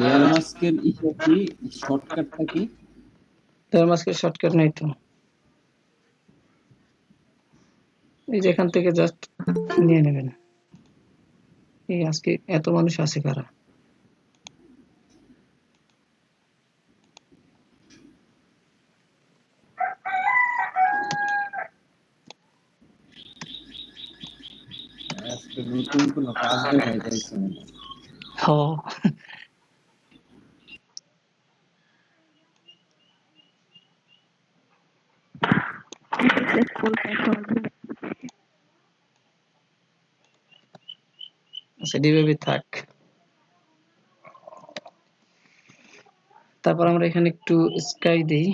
লেয়ার মাস্কের ইস্যু কি, শর্টকাটটা কি? লেয়ার মাস্কের শর্টকাট নাই তো, এই যে এখান থেকে জাস্ট নিয়ে নেবেন। এই আজকে এত মানুষ আছে কারা? আজকে নতুন কোন কাজ দেখাইতেছে না। হ successful performance. আচ্ছা ডিভাইবে থাক। তারপর আমরা এখানে একটু স্কাই দেই,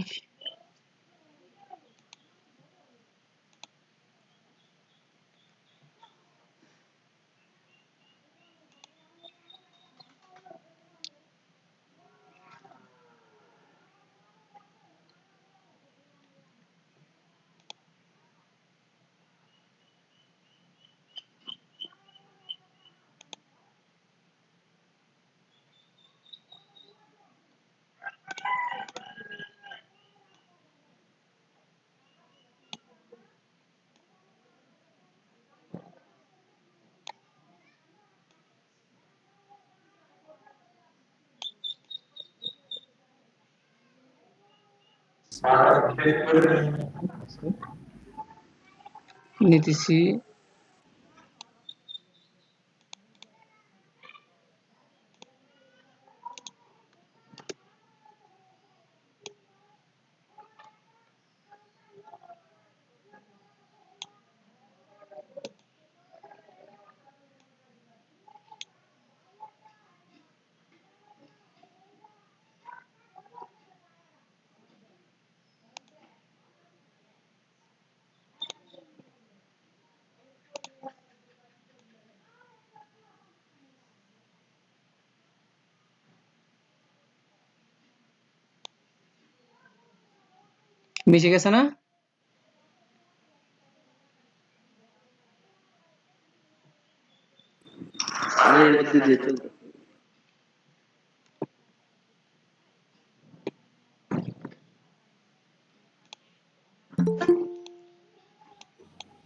দাদা ব্রেক করে নিন আজকে। নিতেছি। মিশে গেছে না? আমি এর মধ্যে দিয়ে চলতে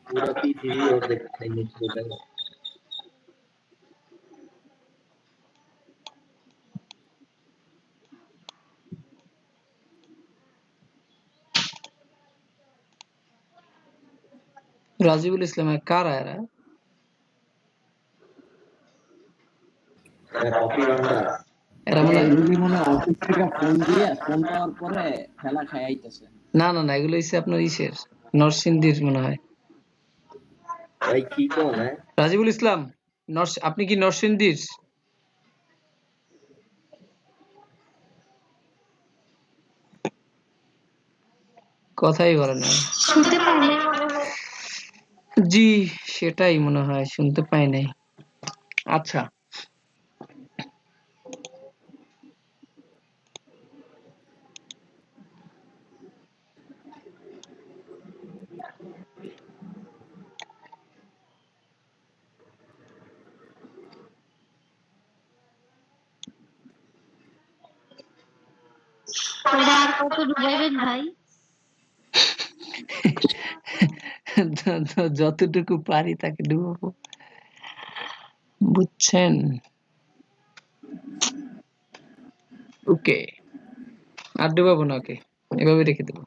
পুরো পৃথিবী অর্ধেক খাই নিচ্ছে দেখো। রাজিবুল ইসলাম কারা এরা? কপি বান্দা এরা মনে হয় রুগী মনে হয় অফিস থেকে ফোন দিয়ে ফোন পাওয়ার পরে খেলা খাই আইতেছে। না না না, এগুলো হচ্ছে আপনার ইসের নরসিংদীর মনে হয়। ভাই কি কোন রাজিবুল ইসলাম আপনি কি নরসিংদীর? কথাই বলে না। শুনতে পাই নাই মনে হয়। জি সেটাই মনে হয়, শুনতে পাই নাই। আচ্ছা এটা আর কত ডুবাইবেন ভাই? যতটুকু পারি তাকে ডুবাবো, বুঝছেন? ওকে, আর ডুবাবো না, ওকে এভাবে রেখে দেবো।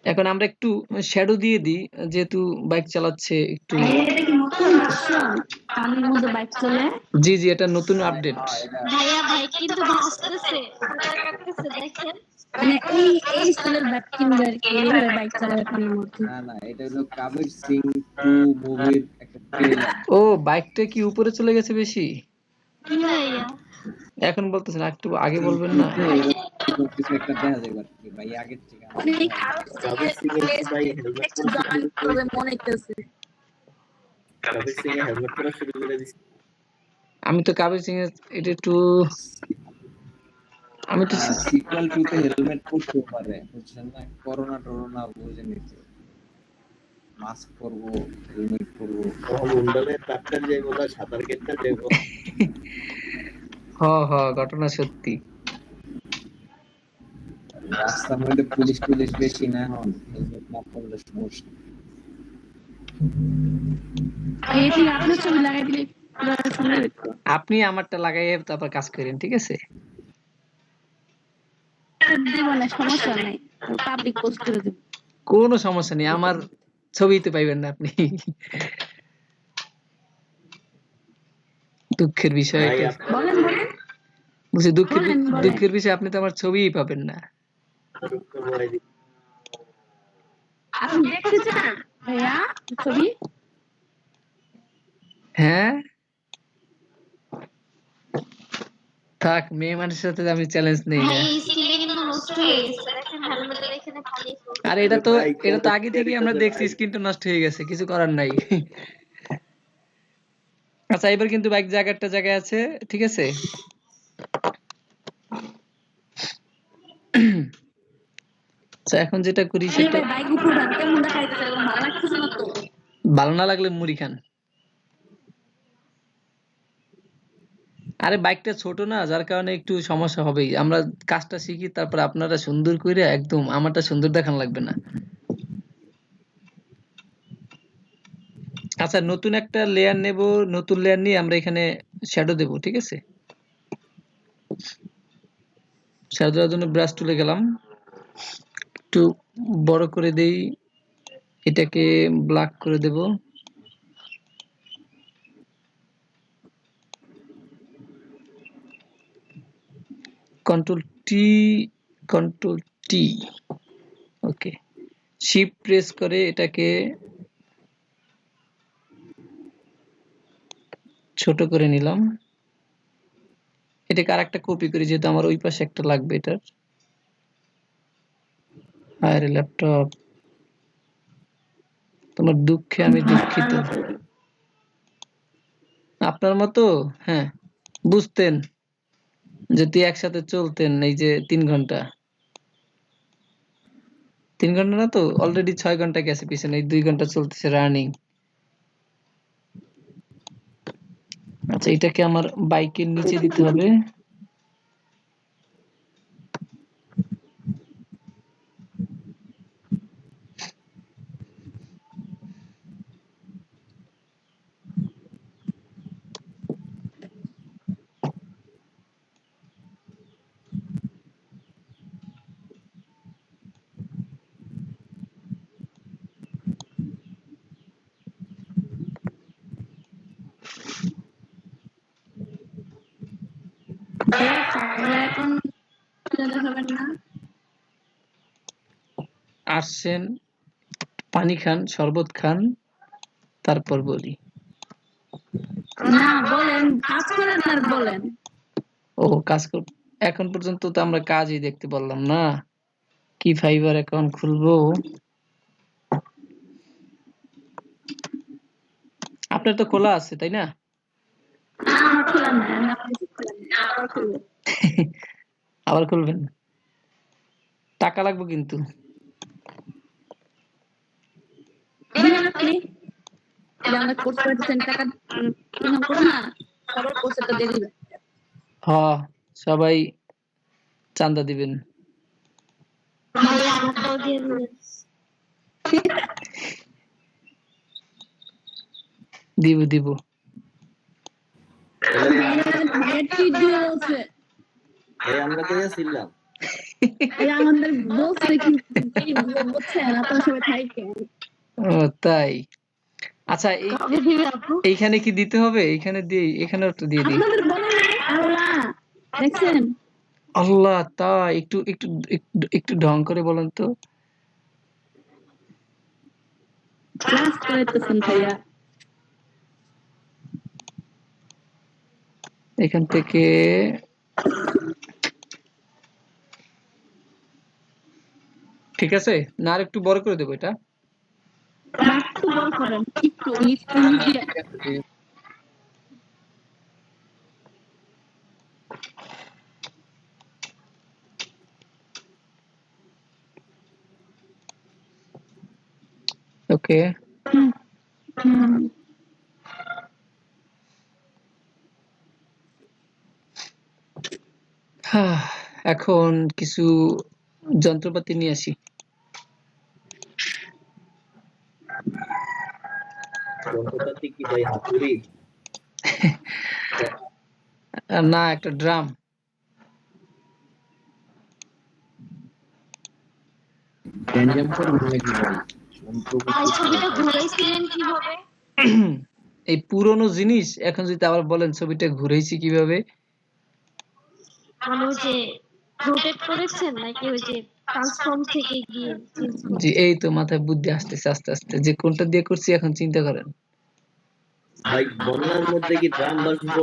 এখন আমরা একটু শ্যাডো দিয়ে দিই, যেহেতু বাইক চালাচ্ছে একটু। এটা কি নতুন ভার্সন? কানের মধ্যে বাইক চলে? জি জি, এটা নতুন আপডেট। ভাইয়া ভাই কিন্তু ভাসতেছে, হালকা কাঁপতেছে দেখেন। মানে এই স্টাইলের বাইক কিনবে আর কি, এইভাবে বাইক চালাবে কানের মধ্যে। না না, এটা হলো কাবির সিং 2 মুভির একটা ট্রেলার। ও বাইকটা কি উপরে চলে গেছে বেশি? কি ভাইয়া? এখন বলতেছেন, একটু আগে বলবেন না? এরকম কিছু একটা দেখা যায় আর কি ভাই, আগের থেকে অনেক কাবির সিং এর ভাই হেলমেট পরে মনে হইতেছে। কাবির সিং এর হেলমেট পরা শুরু করে দিছে। আমি তো কাবির সিং এর এটা একটু আমি তো সিকুয়াল 2 তে হেলমেট পরতে পারে, বুঝছেন না? করোনা টরোনা বুঝে নিতে, মাস্ক পরবো, হেলমেট পরবো, মুন্ডালে ট্রাক্টর যাইবো বা সাঁতার কেটে যাইবো। হ হ, ঘটনা সত্যি। রাস্তার মধ্যে পুলিশ বেশি না, এখন হেলমেট না পরলে সমস্যা। এই যে আপনার ছবি লাগাই দিলে আপনি আমারটা লাগাইয়ে তারপর কাজ করেন, ঠিক আছে? দেব না, সমস্যা নাই, পাবলিক পোস্ট করে দেব। কোনো সমস্যা নেই, আমার ছবিতে পাইবেন না আপনি। দুঃখের বিষয় এটা। বলেন বলেন। বুঝছি, দুঃখের বিষয় আপনি তো আমার ছবিই পাবেন না। আপনি দেখতে চান ভাইয়া ছবি? হ্যাঁ থাক, মেয়ে মানুষের সাথে আমি চ্যালেঞ্জ নেই না। ভাই এই স্কিলে কিন্তু নষ্ট হয়ে গেছে, দেখেন হেলমেটের এখানে খালি। আর এটা তো আগে থেকে আমরা দেখছি, স্ক্রিনটা নষ্ট হয়ে গেছে, কিছু করার নাই। আচ্ছা এবার কিন্তু বাইক জায়গাটা জায়গায় আছে, ঠিক আছে? আচ্ছা এখন যেটা করি সেটা, বাইক উপর ভাবতে মন দেখাইতেছে, ভালো লাগতেছে না তো? ভালো না লাগলে মুড়ি খান। আরে বাইকটা ছোট না, যার কারণে একটু সমস্যা হবেই। আমরা কাজটা শিখি, তারপর আপনারা সুন্দর করে একদম আমারটা সুন্দর দেখান লাগবে না। আচ্ছা নতুন একটা লেয়ার নেব, নতুন লেয়ার নিয়ে আমরা এখানে শ্যাডো দেব, ঠিক আছে? শ্যাডো দেওয়ার জন্য ব্রাশ টুলে গেলাম, একটু বড় করে দেই, এটাকে ব্ল্যাক করে দেব। কন্ট্রোল টি, কন্ট্রোল টি, ওকে। শিফট প্রেস করে এটাকে ছোট করে নিলাম। এটাকে আরেকটা কপি করি, যেহেতু আমার ওই পাশে একটা লাগবে এটার। আরে ল্যাপটপ, তোমার দুঃখে আমি দুঃখিত। আপনার মতো, হ্যাঁ, বুঝতেন যদি একসাথে চলতেন। এই যে 3 ঘন্টা, 3 ঘন্টা না তো, অলরেডি 6 ঘন্টা গেছে পিছনে, এই 2 ঘন্টা চলতেছে রানিং। আচ্ছা, এটাকে আমার বাইকের নিচে দিতে হবে। এখন দেখাবেন না? আসছেন, পানি খান, শরবত খান, তারপর বলি। না বলেন, কাজ করেন আর বলেন। ও কাজ কর, এখন পর্যন্ত তো আমরা কাজই দেখতে পারলাম না। কি ফাইবার অ্যাকাউন্ট খুলবো? আপনার তো খোলা আছে তাই না? আমার খোলা নাই, আমি আপনাকে খোলা নাই, আবার খুলবো। আবার খুলবেন? টাকা লাগবে কিন্তু। দিবেন আপনি? যে আমরা কোর্স করতেছেন, টাকা ইনকাম করুন না, সবার কোর্সটা দিয়ে দিবেন। হ্যাঁ, সবাই চান্দা দিবেন। ভাই আমারটাও দিয়ে দিবেন। দিব দিব। ভাই আমরা কইয়া ছিলাম আমাদের বলছে কি বুঝছেন, আপনারা সবাই থাকেন। ও তাই, আচ্ছা এইখানে কি দিতে হবে? এইখানে দিই, এখানেও তো দিয়ে দিই। আপনাদের বলে নাই আল্লাহ, দেখছেন? আল্লাহ, তা একটু একটু একটু একটু ঢং করে বলেন তো। ক্লাস করাইতেছেন ভাইয়া। এখান থেকে ঠিক আছে না? আর একটু বড় করে দেবো এটা। একটু বড় করেন, একটু একটু দিয়ে। ওকে, এখন কিছু যন্ত্রপাতি নিয়ে আসি। যন্ত্রপাতি কি ভাই হাতুড়ি? না, একটা ড্রাম। গ্যাঞ্জাম করে মনে কি ভাই? ভাই ছবিটা ঘুরাইছিলেন কিভাবে? এই পুরনো জিনিস এখন যদি আবার বলেন ছবিটা ঘুরাইছি কিভাবে? মানে ওই যে রোটেট করেছেন নাকি ওই যে ট্রান্সফর্ম থেকে গিয়ে? জি, এই তো মাথায় বুদ্ধি আসতেছে আস্তে আস্তে, যে কোনটা দিয়ে করছি এখন চিন্তা করেন। ভাই বন্যার মধ্যে কি ড্রাম বাজবো?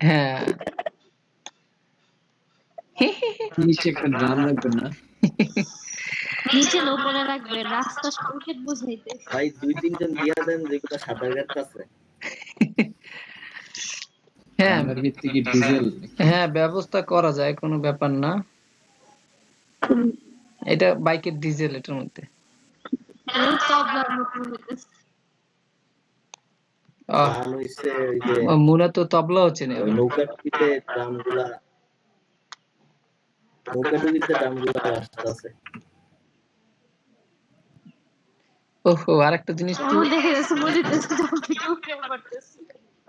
হ্যাঁ, নিচে একটা ড্রাম রাখবে না? নিচে উপরে রাখবে, রাস্তা সংকেত বুঝাইতে। ভাই 2-3 জন দিয়া দেন যেগুলো সাঁতার কাটতেছে। হ্যাঁ আমার ভিত্তি কি ডিজেল? হ্যাঁ, ব্যবস্থা করা যায়, কোনো ব্যাপার না। এটা বাইকের ডিজেল, এটার মধ্যে। মুনা তো তবলা হচ্ছে না, নৌকার পিঠে ড্রামগুলা, নৌকার পিঠে ড্রামগুলা আসতেছে। ওহো, আরেকটা জিনিস তো,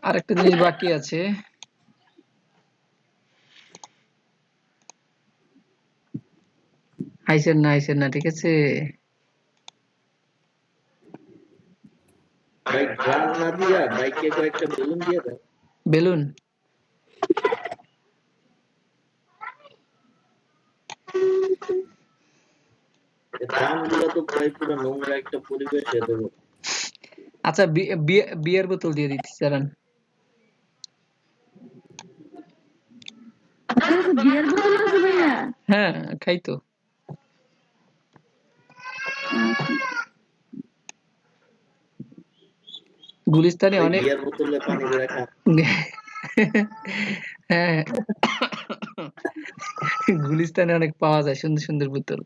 আরেকটা জিনিস বাকি আছে। আইসেন না ঠিক আছে। ভাই ড্রাম না দিয়া বাইকে কয়েকটা বেলুন দিয়ে দেন। বেলুন ড্রাম গুলো তো প্রায় পুরো নোংরা একটা পরিবেশে দেবো। আচ্ছা বিয়ার বোতল দিয়ে দিচ্ছি দাঁড়ান। বিয়ের বোতল আছে ভাইয়া? হ্যাঁ খাই তো। গুলিস্তানে ভাই অনেক বিয়ার বোতলে পানি দিয়ে রাখা। হ্যাঁ গুলিস্তানে অনেক পাওয়া যায় সুন্দর সুন্দর বোতল।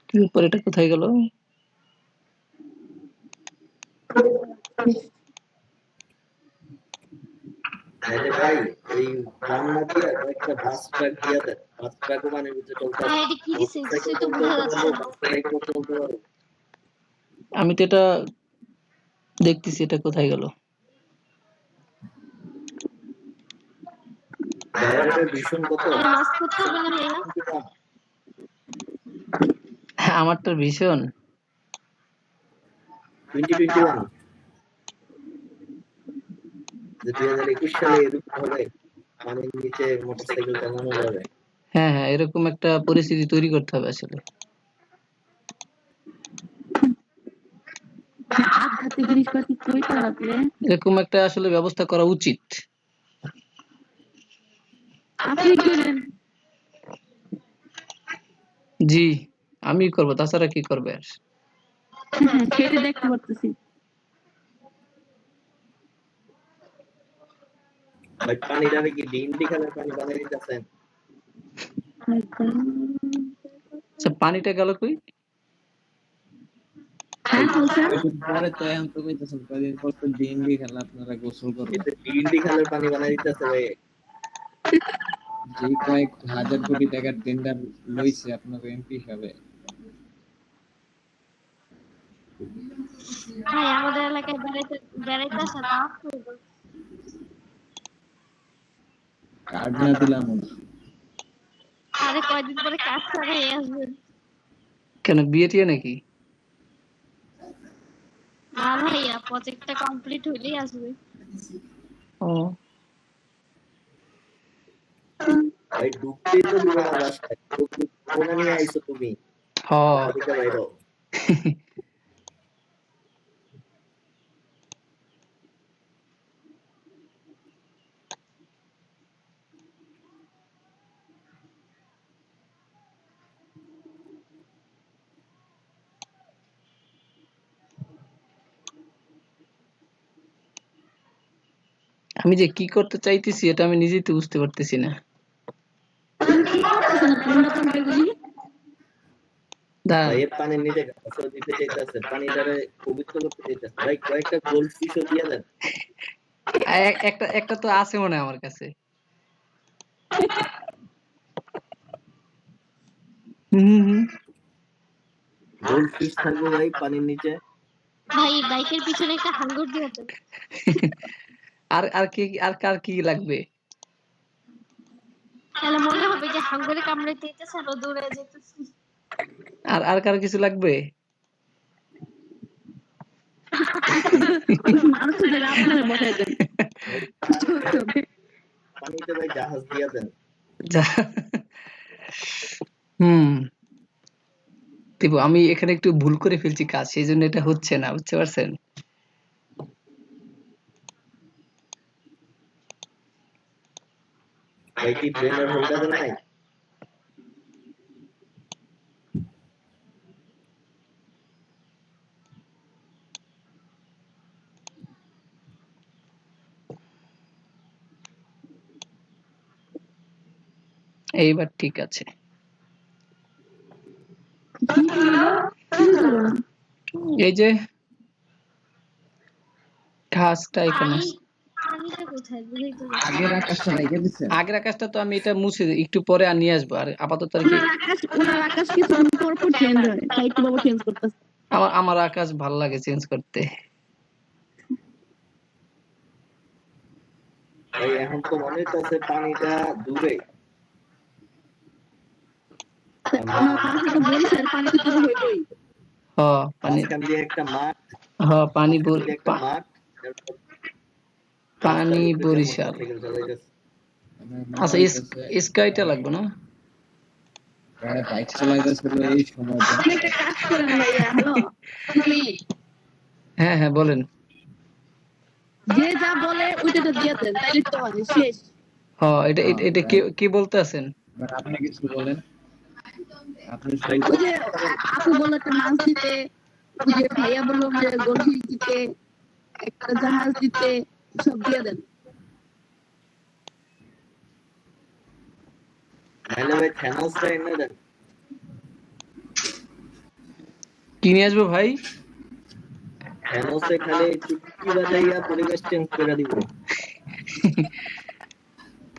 কি ব্যাপার, এটা কোথায় গেল? তাহলে ভাই এই ড্রাম না দিয়া কয়েকটা বাস ট্রাক দিয়ে দেন। বাস ট্রাকও মানে বুঝতে চলতে ভাই এটা কি দিছে? কিছুই তো বোঝা যাচ্ছে না। চলতে পারে। আমি তো এটা দেখতেছি, এটা কোথায় গেল? বাইরের ভীষণ কত এটা মাস্ক করতে হবে না ভাইয়া? আমারটা ভীষণ 2021 যে 2021 সালে এরকম হবে পানির নিচে মোটরসাইকেল চালানো যাবে। হ্যাঁ এরকম একটা পরিস্থিতি তৈরি করতে হবে আসলে। আঘাতে জিনিসপাতি কই তাড়াতে? এরকম একটা আসলে ব্যবস্থা করা উচিত। আপনি করেন। জি আমি করবো, তাছাড়া কি করবে আর। খেতে দেখতে পারতেছি। ভাই পানিটারে কি ডিম দি খালে পানি বানিয়ে দিতেছেন? আচ্ছা পানিটা গেল কই? পরে তো এখন তো কইতেছেন কয়দিন পর তো ডিএনডি খেলা আপনারা গোসল করবেন। এটা ডিম দি খালে পানি বানিয়ে দিতেছে ভাই। যে কয়েক হাজার কোটি টাকার টেন্ডার লইছে আপনার এমপি হিসাবে। ভাই আমাদের এলাকায় বেড়াইতে আসা না। কার্ড না দিলাম না। আরে কয়দিন পরে কাজ করে আসবেন। কেন বিয়ে টিয়ে নাকি? না ভাইয়া প্রজেক্টটা কমপ্লিট হইলেই আসবে। ও ভাই ডুবতেই তো দিবে না রাস্তায়। কোনা নিয়ে আইছো তুমি? হ্যাঁ ওদিকে বাইরো। আমি যে কি করতে চাইতেছি এটা আমি নিজেই তো বুঝতে পারতেছি না। ভাই পানির নিচে গাছও দিতে চাইতেছে, পানিটারে পবিত্র করতে চাইতেছে। ভাই কয়েকটা গোল্ড ফিশও দিয়ে দেন। একটা তো আছে মনে হয় আমার কাছে। গোল্ড ফিশ থাকবে ভাই পানির নিচে। ভাই বাইকের পিছনে একটা হাঙ্গর দিয়ে দেন। আর কি লাগবে? তাহলে মনে হবে যে হাঙ্গরে কামড়াইতে ইচ্ছা ছিল দৌড়ে যেতেছি। আর কার কিছু লাগবে? পানিতে ভাই জাহাজ দিয়ে দেন। দিব। আমি এখানে একটু ভুল করে ফেলছি কাজ, সেই জন্য এটা হচ্ছে না, বুঝতে পারছেন? ভাই কি ব্রেনার হোল্ডার নাই? এইবার ঠিক আছে। এই যে ঘাসটা এখানে। কোথায় বুঝেই তো না। আগের আকাশটা রেখে দিচ্ছেন? আগের আকাশটা তো আমি এটা মুছে একটু পরে আর নিয়ে আসবো, আর আপাতত আর কি ওনার আকাশ কিছুক্ষণ পর পর চেঞ্জ হয়, তাই একটু বাবা চেঞ্জ করতেছে। আমার আকাশ ভালো লাগে চেঞ্জ করতে। ভাই এখন তো মনে হচ্ছে পানিটা দূরে। আমার পাশে তো বলছেন পানি তো দূর হইবেই। হ পানি, মাঝখান দিয়ে একটা মাঠ, হ পানি মাঝখান দিয়ে একটা মাঠ, তারপর পানি রাস্তার উপরে দিয়ে বরিশাল। মোটরসাইকেল চালাইতেছে। আচ্ছা স্কাইটা লাগবে না? বাইক চালাইতেছিল এই সময়টা। আপনি একটা কাজ করেন ভাইয়া, হ্যালো তুমি হ্যাঁ হ্যাঁ বলেন। যে যা বলে ওইটা তো দিয়ে দেন, তাইলে তো হয় শেষ। হ এটা এটা কি বলতে আছেন? এবার আপনি কিছু বলেন। আপনি ওই যে আপু বললো একটা মাছ দিতে, ওই যে ভাইয়া বললো যে গোলফিশ দিতে, একটা জাহাজ দিতে, সব দিয়ে দেন। নাহলে ভাই থ্যানোসটা এনে দেন। কি নিয়ে আসবো ভাই? থ্যানোসে খালি চুটকি বাজাইয়া পরিবেশ চেঞ্জ করে দিব।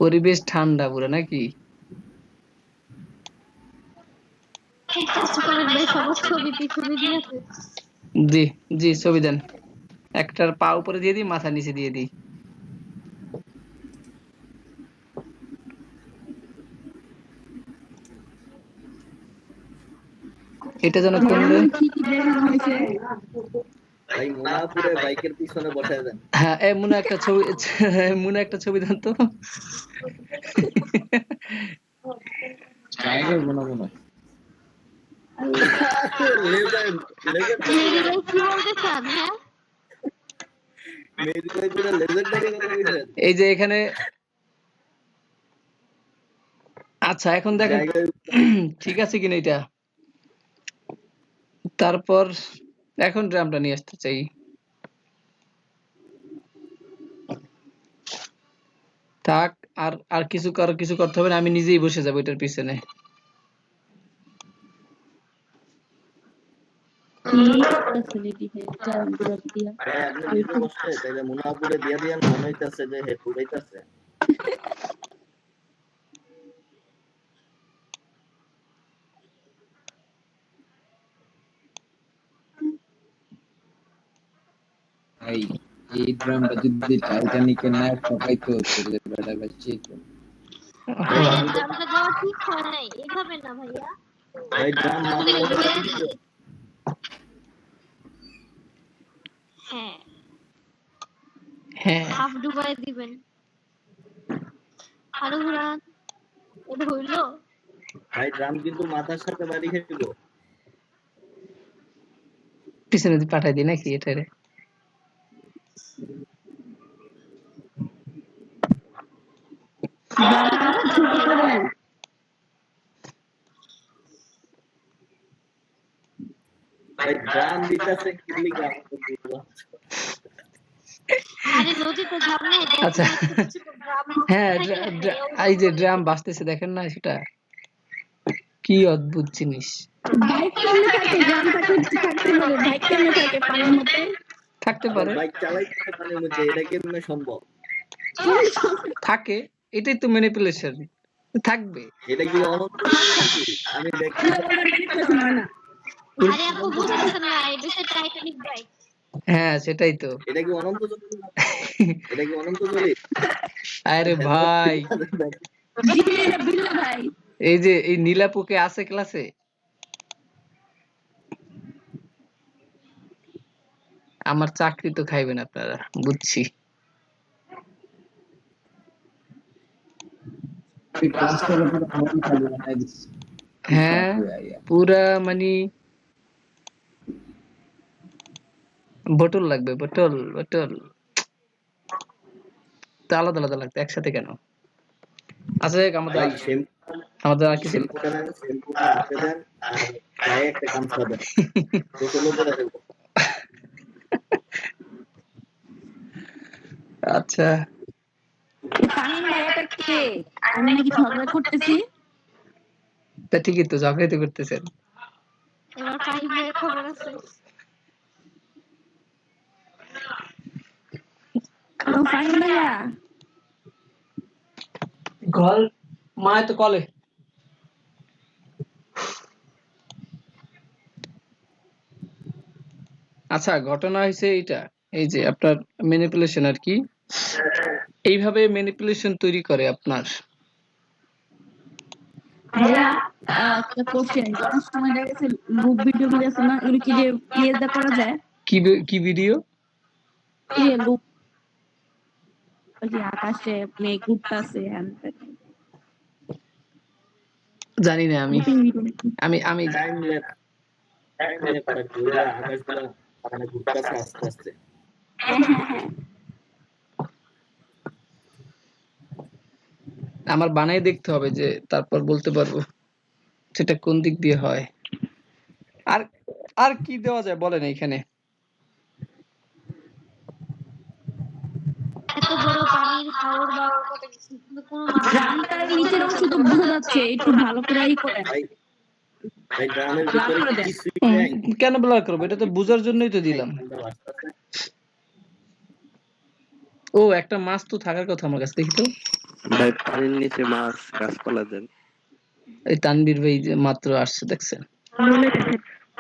পরিবেশ ঠান্ডা পুরো নাকি? জি জি ছবি দেন, একটার পা উপরে দিয়ে দিই, মাথা নিচে দিয়ে দিই। এটা যেন করলে ভাই মুনাপুরে বাইকের পিছনে বসায় দেন। হ্যাঁ মুনা একটা ছবি, মুনা একটা ছবি দেন তো। টাইগার মনে মনে এই যে এখানে, আচ্ছা এখন দেখেন ঠিক আছে কিনা এটা। তারপর এখন ড্রামটা নিয়ে আসতে চাই। থাক, আর কিছু করতে হবে না, আমি নিজেই বসে যাবো এটার পিছনে। মুনাপুরে দিয়া দিয়া মনে হইতেছে যে হে পুরাইতেছে। এই ড্রামটা যদি টাইটানিকের নায়ক ঠকাইতো তাহলে বেটা বাচ্চা তো। ড্রামটা দেওয়া ঠিক হয় নাই, এভাবে না ভাইয়া। ভাই ড্রাম হ্যাঁ হ্যাঁ হাফ ডুবাই দিবেন। আরো ঘুরান, ওটা হইলো। ভাই ড্রাম কিন্তু মাথার সাথে বাড়ি খেয়েছিল। পিছনে দিয়ে পাঠাই দিই নাকি এটারে? ভাই ড্রাম দিতেছে কিলি গ্রাম। আরে নদীতে ড্রাম নেই। আচ্ছা হ্যাঁ এই যে ড্রাম ভাসতেছে দেখেন না, সেটা কি অদ্ভুত জিনিস। বাইক কেমনে থাকে, ড্রামটা থাকতে পারে, বাইক কেমনে থাকে পানির মধ্যে? থাকতে পারে, বাইক চালাইতে পানির মধ্যে, এটা কেমনে সম্ভব? থাকে, এটাই তো ম্যানিপুলেশন। থাকবে, এটা কি অনন্ত? আমি দেখি আরে আপু বুঝতেছেন না, এটা টাইটানিক বাইক। হ্যাঁ সেটাই তো। এটা কি অনন্ত জলি? এটা কি অনন্ত জলি? আরে ভাই এই যে এই নীলাপুকে আছে ক্লাসে? আমার চাকরি তো খাইবেন আপনারা, বুঝছি। হ্যাঁ পুরা মানে বটল লাগবে, বটল তো আলাদা আলাদা লাগবে, একসাথে কেন? আচ্ছা আমাদের আর কিছু আচ্ছা আমি নাকি ঝগড়া করতেছি? তা ঠিকই তো, ঝগড়াই তো করতেছেন। এবার ফাহিমের খবর আছে? ফাহিম ভাইয়া ঘর মা তো কলে। আচ্ছা ঘটনা হয়েছে এইটা, এই যে আপনার ম্যানিপুলেশন আর কি, এইভাবে ম্যানিপুলেশন তৈরি করে আপনার। ভাইয়া একটা কোশ্চেন, অনেক সময় দেখা গেছে গ্রুপ ভিডিও গুলো আছে না, এগুলো কি যে ইয়েদা করা যায়? কি ভিডিও? এই যে গ্রুপ, ওই যে আকাশে মেঘ উঠতাছে, জানি না আমি গ্রুপিং ভিডিও। আমি আমি টাইম ল্যাপস করা ঘুরে আকাশগুলো মানে ঘুরতেছে আস্তে আস্তে। হ্যাঁ হ্যাঁ হ্যাঁ, আমার বানাই দেখতে হবে, যে তারপর বলতে পারবো সেটা কোন দিক দিয়ে হয়। আর আর কি দেওয়া যায় বলেন এখানে? এত বড় পানির হাওর বা কত কিছু, কিন্তু কোনো মানুষ গ্রামটার নিচের অংশ তো বোঝা যাচ্ছে, একটু ভালো করে ই করেন, ভাই গ্রামের ব্লার ভিতরে করে দেন। কিছুই নাই। কেন ব্লার করবো? এটা তো বোঝার জন্যই তো দিলাম। ও একটা মাছ তো থাকার কথা আমার কাছে, দেখি তো। ভাই পানির নিচে মাছ গাছপালা দেন। এই তানবীর ভাই যে মাত্র আসছে দেখছেন,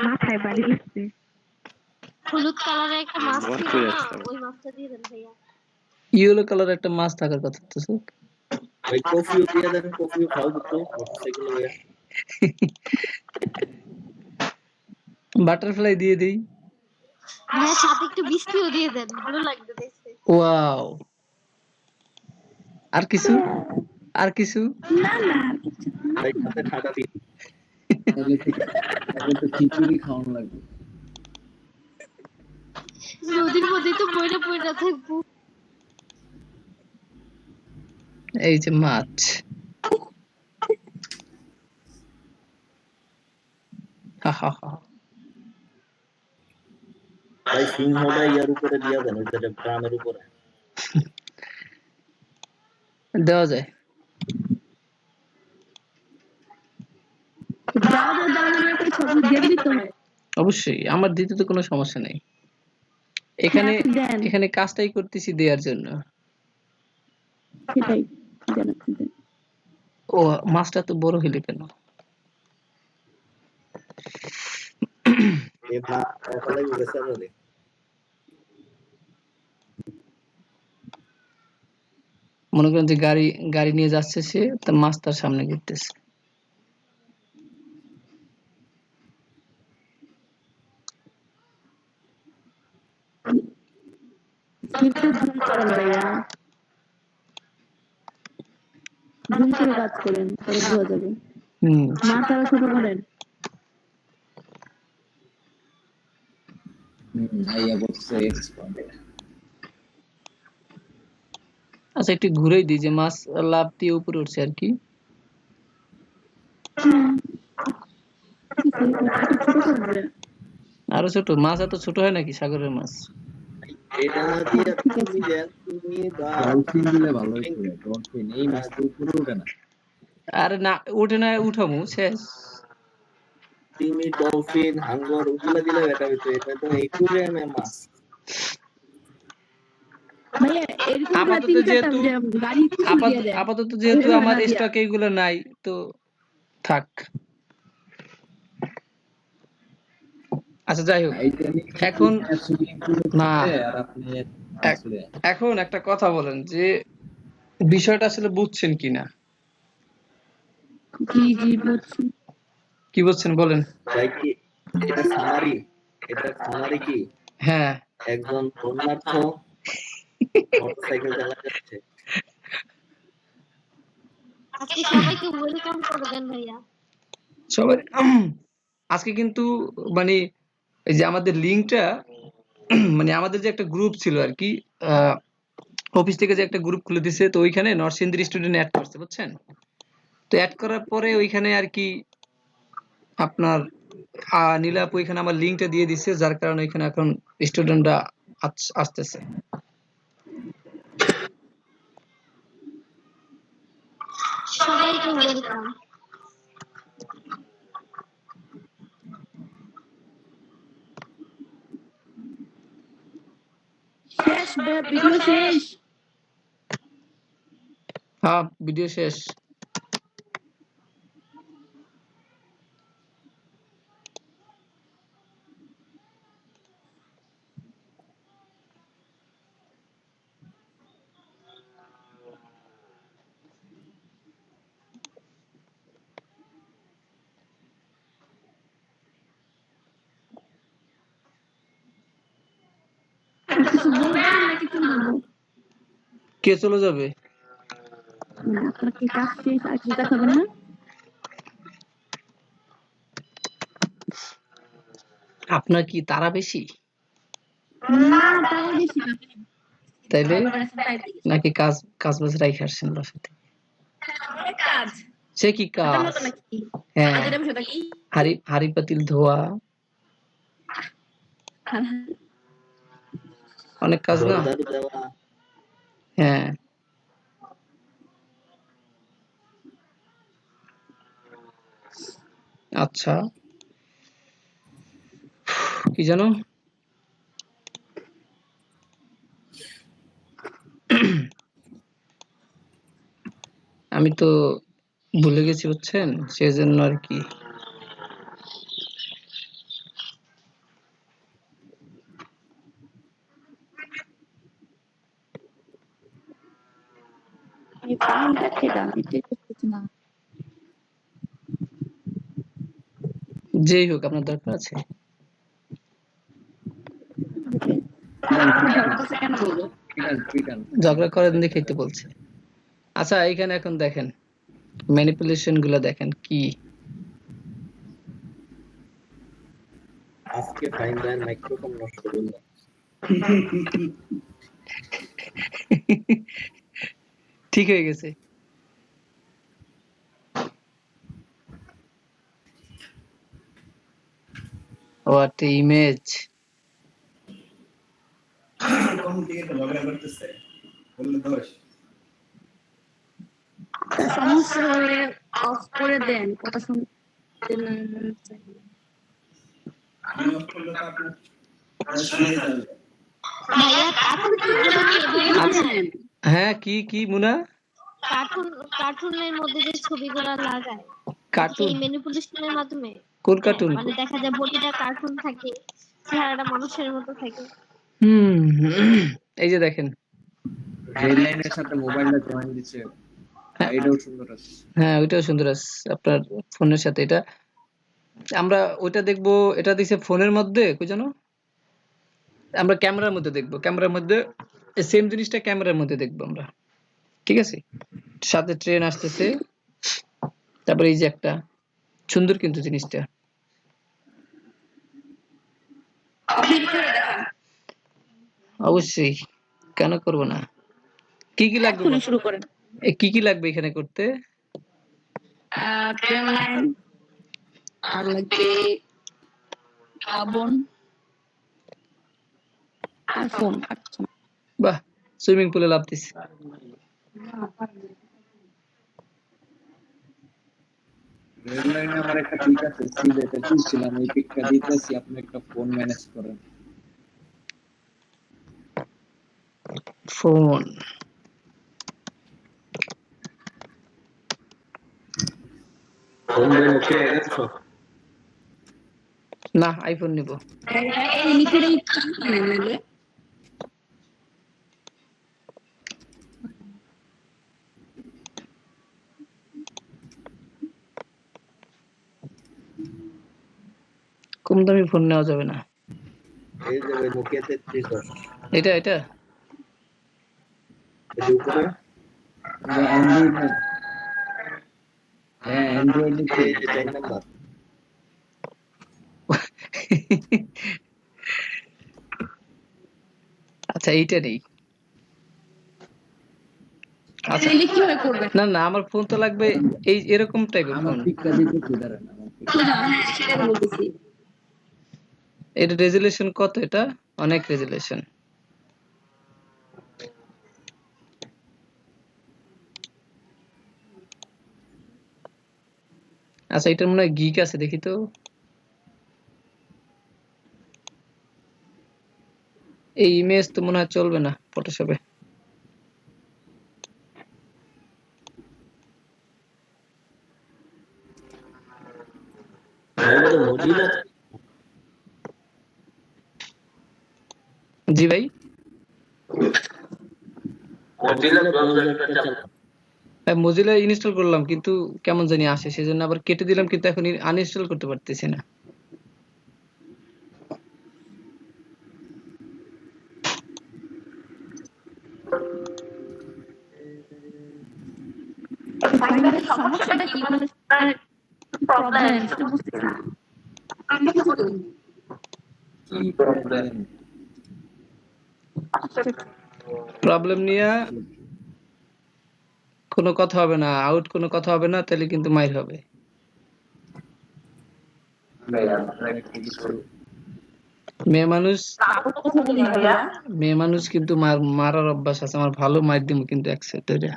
মাথায় বাড়ি দিচ্ছে। হলুদ কালারের একটা মাছ আমার ছিল কই না, আসলাম ওই মাছটা দিয়ে দেন ভাইয়া। ইয়েলো কালার একটা মাছ থাকার কথা তো স্যার। ভাই কফিও দিয়ে দেন, কফিও খাও তো মোটরসাইকেল হয়ে। বাটারফ্লাই দিয়ে দেই। হ্যাঁ, সাথে একটু বৃষ্টিও দিয়ে দেন, ভালো লাগবে দেখতে। ওয়াও, আর কিছু? আর কিছু? না না, ভাই সাথে ঠাডা দিন। তাহলে তো খিচুড়ি খাওয়ানো লাগবে। নদীর মধ্যে তো বইটা পড়ে থাকবো। এই যে মাছ, হা হা হা। ভাই সিংহটা ইয়ার উপরে দিয়া দেন, ওই যে গ্রামের উপরে দেওয়া যায়। অবশ্যই, আমার দিতে তো কোনো সমস্যা নেই। এখানে এখানে কাজটাই করতেছি দেওয়ার জন্য। সেটাই, ও মাছটা তো বড় হইলে কেন? মনে করেন যে গাড়ি নিয়ে যাচ্ছে সে, তার মাছ তার সামনে ঘুরতেছে। কাজ করেন, তাহলে বোঝা যাবে। মাথাটা ছোট করেন। ভাইয়া বলছে এক্সপার্ট। আচ্ছা একটু ঘুরেই দিই, যে মাছ লাফ দিয়ে উপরে উঠছে আর কি। আরো ছোট মাছ? এত ছোট হয় নাকি সাগরের মাছ? এটা না দিয়ে তুমি দেন, তুমি ডলফিন দিলে ভালো হতো। ডলফিন এই মাছ তো উপরে ওঠে না। আরে না ওঠে না, উঠামু শেষ। তিমি, ডলফিন, হাঙ্গর ওগুলা দিলে বেটা হইতো। এটা তো একুরিয়ামে মাছ। আপাতত যেহেতু আমার স্টক এইগুলো নাই, তো থাক। আচ্ছা যাই হোক, এখন না, এখন একটা কথা বলেন যে বিষয়টা আসলে বুঝছেন কিনা? কি বুঝছেন বলেন? এটা সামারি, এটা সামারি কি? হ্যাঁ, একজন বন্যার্থ মোটরসাইকেল চালাচ্ছে। আজকে সবাইকে ওয়েলকাম করে দেন ভাইয়া। সবাই আজকে কিন্তু মানে এই যে আমাদের লিংকটা, মানে আমাদের যে একটা গ্রুপ ছিল আর কি, অফিস থেকে যে একটা গ্রুপ খুলে দিছে, তো ওইখানে নরসিংদীর স্টুডেন্ট অ্যাড করছে বুঝছেন। তো অ্যাড করার পরে ওইখানে আর কি আপনার নীলাপ ওইখানে আমার লিংকটা দিয়ে দিছে, যার কারণে ওইখানে এখন স্টুডেন্টরা আসতেছে। সবাইকে ওয়েলকাম। শেষ ভিডিও শেষ। হ্যাঁ ভিডিও শেষ। কিছু বলবেন নাকি চলে যাবো? কে চলে যাবে? আপনার কি কাজ শেষ আর কি দেখাবেন না? আপনার কি তারা বেশি না তাও বেশি না। তাইলে? তাই নাকি কাজ কাজ বাজ রাইখে আসছেন বাসাতে? কাজ সে কি কাজের কাজ? মতো নাকি? হ্যাঁ কাজের বিষয়টা কি? হাড়ি পাতিল ধোয়া, অনেক কাজ না? হ্যাঁ আচ্ছা কি জানো আমি তো ভুলে গেছি বুঝছেন, সেজন্য আর কি। আমি ফাইলটা খেলাম এটাই করতেছি না। যেই হোক আপনার দরকার আছে? কেন বলবো? ট্রিগার ঝগড়া করেন দেখেই তো বলছে। আচ্ছা এখানে এখন দেখেন ম্যানিপুলেশন গুলো দেখেন কি। আজকে ফাইন ভাইয়ের মাইক্রোফোন নষ্ট করলো। ঠিক হয়ে গেছে। What image! ঝগড়া করতেছে বললে দোষ। সমস্যা হলে অফ করে দেন, কথা শুনতে না চাইলে। আমি অফ করলে তো আপনার শুনে যাবে। ভাইয়া কার্টুন হ্যাঁ কি কি মুনা? কার্টুনের মধ্যে যে ছবিগুলো লাগায় কার্টুন এই ম্যানিপুলেশনের মাধ্যমে, কোন কার্টুন? মানে দেখা যায় বডিটা কার্টুন থাকে, চেহারাটা মানুষের মতো থাকে। এই যে দেখেন হেডলাইনের সাথে মোবাইলটা জয়েন দিচ্ছে, এটাও সুন্দর আছে। হ্যাঁ ওইটাও সুন্দর আছে আপনার ফোনের সাথে। এটা আমরা ওইটা দেখবো, এটা দিছে ফোনের মধ্যে কই জানো, আমরা ক্যামেরার মধ্যে দেখবো, ক্যামেরার মধ্যে সেম জিনিসটা ক্যামেরার মধ্যে দেখবো আমরা, ঠিক আছে? সাথে ট্রেন আসতেছে, তারপরে এই যে একটা সুন্দর কিন্তু জিনিসটা। অবশ্যই, কেন করব না? কি কি লাগবে? শুরু করেন। কি কি লাগবে এখানে করতে? ট্রেন লাইন আর লাগবে কার্বন আর ফোন। আচ্ছা বাহ, সুইমিং পুলে লাভ দিছে। হেডলাইনে আমার একটা পিক আছে, সিলেটে তুলছিলাম, এই পিকটা দিতেছি, আপনি একটা ফোন ম্যানেজ করেন। ফোন না, আইফোন নিব। এই নিচেই নেবে। কম দামি ফোন নেওয়া যাবে না। এই যে ওই নোকিয়া 3310 এটা এটা এর উপরে অ্যান্ড্রয়েড না, হ্যাঁ অ্যান্ড্রয়েড নিচে এই যে 4 নাম্বার। আচ্ছা এইটা নেই। আচ্ছা কিভাবে করবে? না না, আমার ফোন তো লাগবে এই এরকম টাইপের আমার ফোন। পিকটা দিতেছি, দাঁড়ান আমার পিক। সেটা বলতেছি। এর রেজুলেশন কত? এটা অনেক রেজুলেশন। আচ্ছা এটার মনে হয় গিক আছে, দেখি তো। এই ইমেজ তো মনে হয় চলবে না ফটোশপে। জি ভাই, মোজিলা ইনস্টল করলাম কিন্তু কেমন জানি আসে, সেজন্য আবার কেটে দিলাম, কিন্তু এখন আনইনস্টল করতে পারতেছি না। সমস্যাটা কি মানে প্রবলেম সেটা বুঝতেছি না। আমি কিছু করি কি প্রবলেম? প্রবলেম নিয়ে কোনো কথা হবে না, আউট কোনো কথা হবে না, তাহলে কিন্তু মাইর হবে। মেয়ে মানুষ, মেয়ে মানুষ কিন্তু মারার অভ্যাস আছে। আমার ভালো মাইর দিব কিন্তু একসাথে ধরে।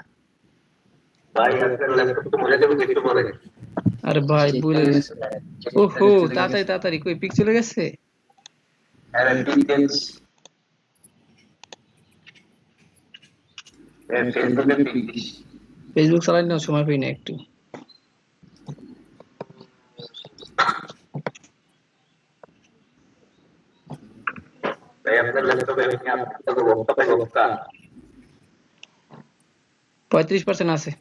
আরে ভাই বলে, ওহো তাড়াতাড়ি তাড়াতাড়ি, কই পিক চলে গেছে? ফেসবুক চালাই না, সময় পাই না একটু। আপনার 35% আছে।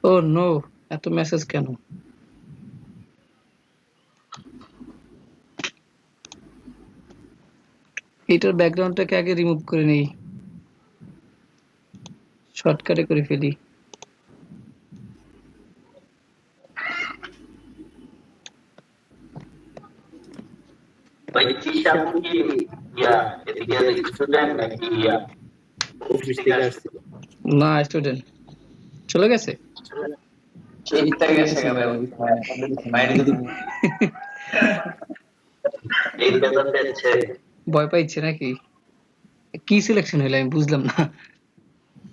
ও নো, এত মেসেজ কেন? এটার ব্যাকগ্রাউন্ডটাকে আগে রিমুভ করে নেই, শর্টকাটে করে ফেলি। না স্টুডেন্ট চলে গেছে। ভয় পাইছে নাকি? কি সিলেকশন হইলো আমি বুঝলাম না।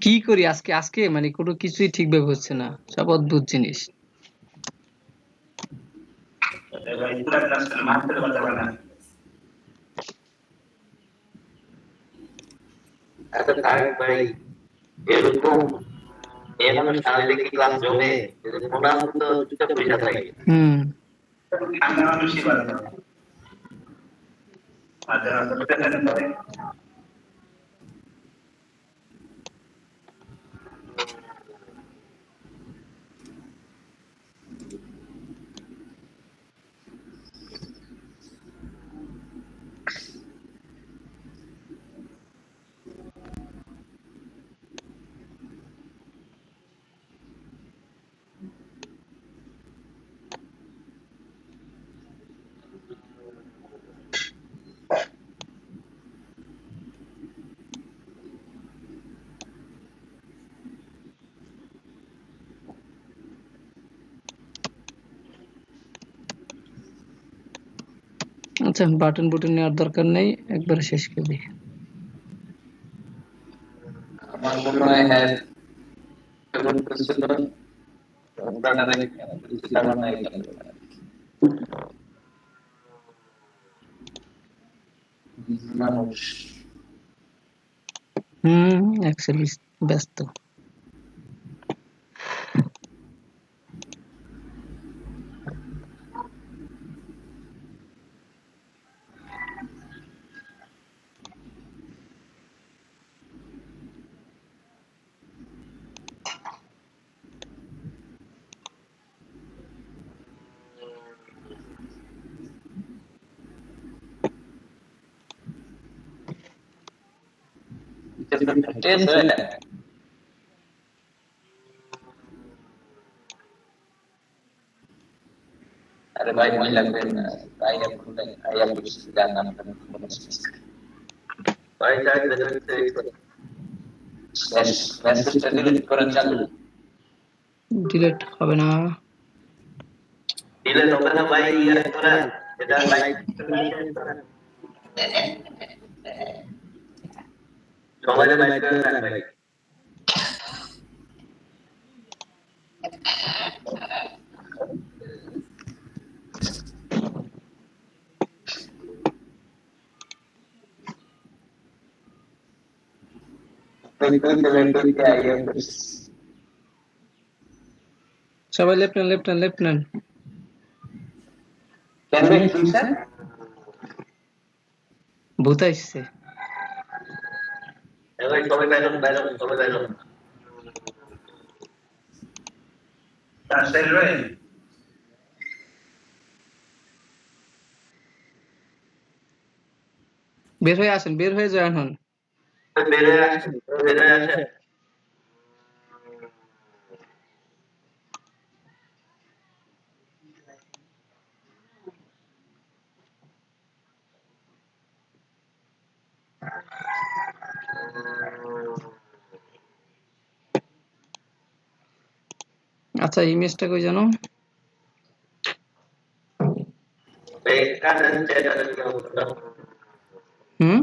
কি করি আজকে, আজকে মানে কোনো কিছুই ঠিকভাবে হচ্ছে না, সব অদ্ভুত জিনিস। হুম আচ্ছা, বাটন বুটন নেওয়ার দরকার নেই, একবারে শেষ করি। আমার মনে হয় হ্যাঁ মানুষ এক্সেল ব্যস্ত। अरे भाई वही लगते हैं आई एम आई एम ভাই চাই মেসেজটা ডিলিট করেন চালু ডিলিট হবে না ডিলিট হবে না ভাই ইয়া করেন এটা লাইক সবাই লাইক করেন ভাই সবাই লেফট নেন ভূত আসছে ভাই সবাই বাইরে বের হয়ে আসেন বের হয়ে জয়েন হন বেরে আসেন আচ্ছা ইমেজটা কই জানো হুম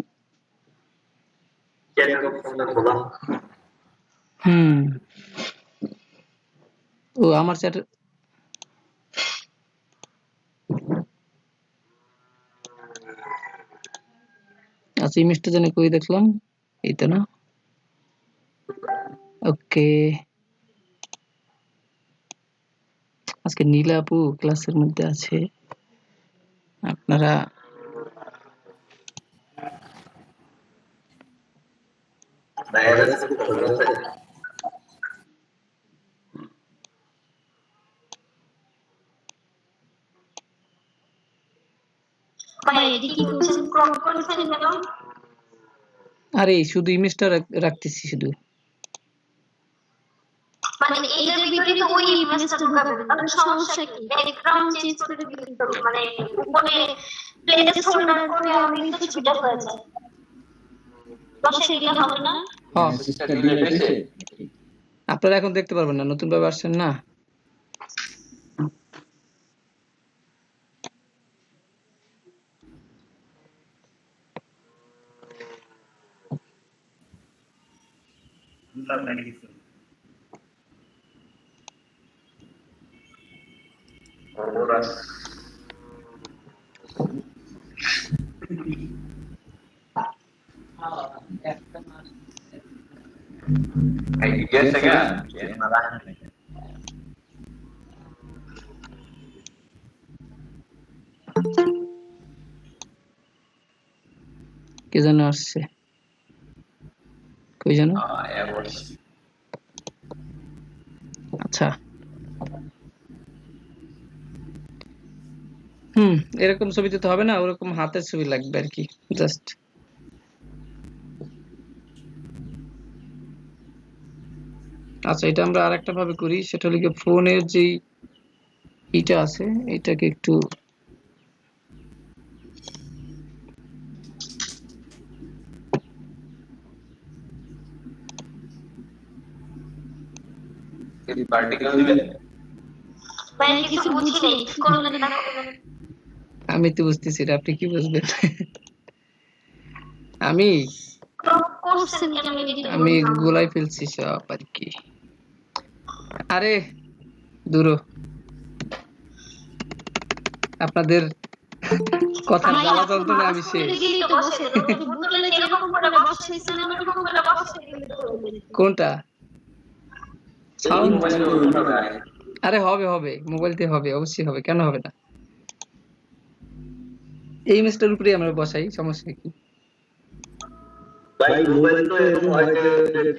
ও আমার চ্যাট আচ্ছা ইমেজটা জানি কই দেখলাম এইটা না ওকে আজকে নীলা আপু ক্লাসের মধ্যে আছে আপনারা আরে শুধু ইমেজটা রাখতেছি শুধু মানে এইটার ভিতরে তো ওই ইমেজটা ঢোকাবে তাহলে সমস্যা কি ব্যাকগ্রাউন্ড চেঞ্জ করে দিতে হবে মানে উপরে প্লেস হোল্ডার করে আমি তো ছুটা হয়ে যায় তো সেটা হবে না হ্যাঁ আপনারা এখন দেখতে পারবেন না নতুন ভাবে আসছেন না কে যেন আসছে কই যেন আচ্ছা এরকম ছবি তো হবে না ওরকম হাতের ছবি লাগবে আর কি জাস্ট আচ্ছা এটা আমরা আরেকটা ভাবে করি সেটা হলো কি ফোনের যে এটা আছে এটাকে একটু আমি তো বুঝতেছি আপনি কি বুঝবেন আমি গোলাই ফেলছি সব আর কি আরে দূর আপনাদের কথা জ্বালা যন্ত্রণা আমি শেষ কোনটা আরে হবে মোবাইল দিয়ে হবে অবশ্যই হবে কেন হবে না এই ইমেজটার উপরে আমরা বসাই সমস্যা কি ভাই মোবাইল তো এরকম হয় যে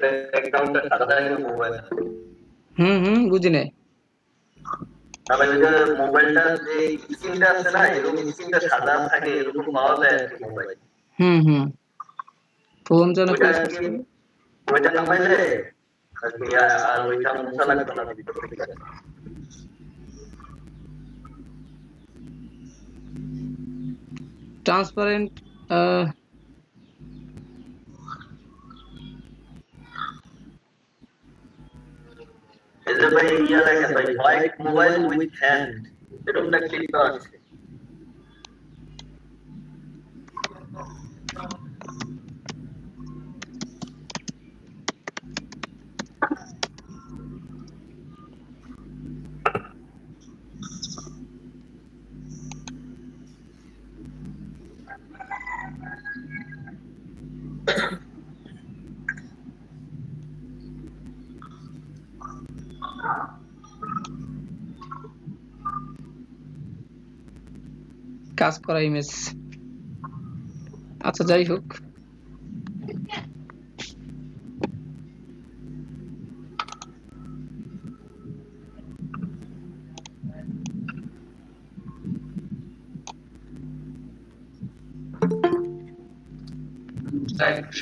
ব্যাকগ্রাউন্ডটা সাদা থাকে না মোবাইল বুঝি নাই তাহলে যে মোবাইলটা যে স্ক্রিনটা আছে না এরকম স্ক্রিনটা সাদা থাকে এরকম পাওয়া যায় মোবাইল ফোন যেন ওইটা নামাইলে আর ওইটা মোছা লাগবে না ভিতর থেকে ট্রান্সপারেন্ট যে ভাই ইয়া দেখেন ভাই হোয়াইট মোবাইল উইথ হ্যান্ড এরকমটা ক্লিক করা আছে কাজ করা ইমেজ। আচ্ছা যাই হোক,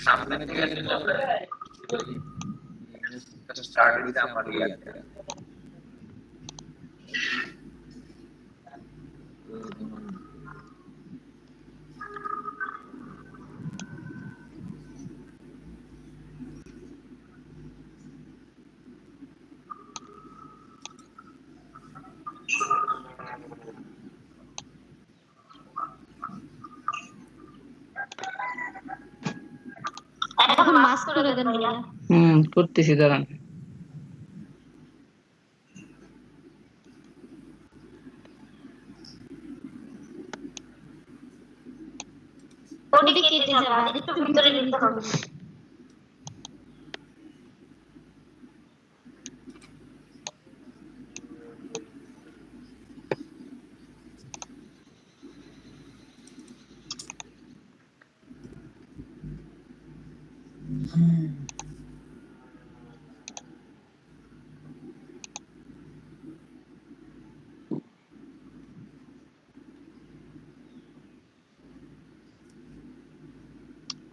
সামনে থেকে স্টার্ট দিতে আমার ইয়া এখন মাস্ক করে দেন ভাইয়া। করতেছি, দাঁড়ান। ওদিকে কেটে যাবে, একটু ভিতরে নিতে হবে।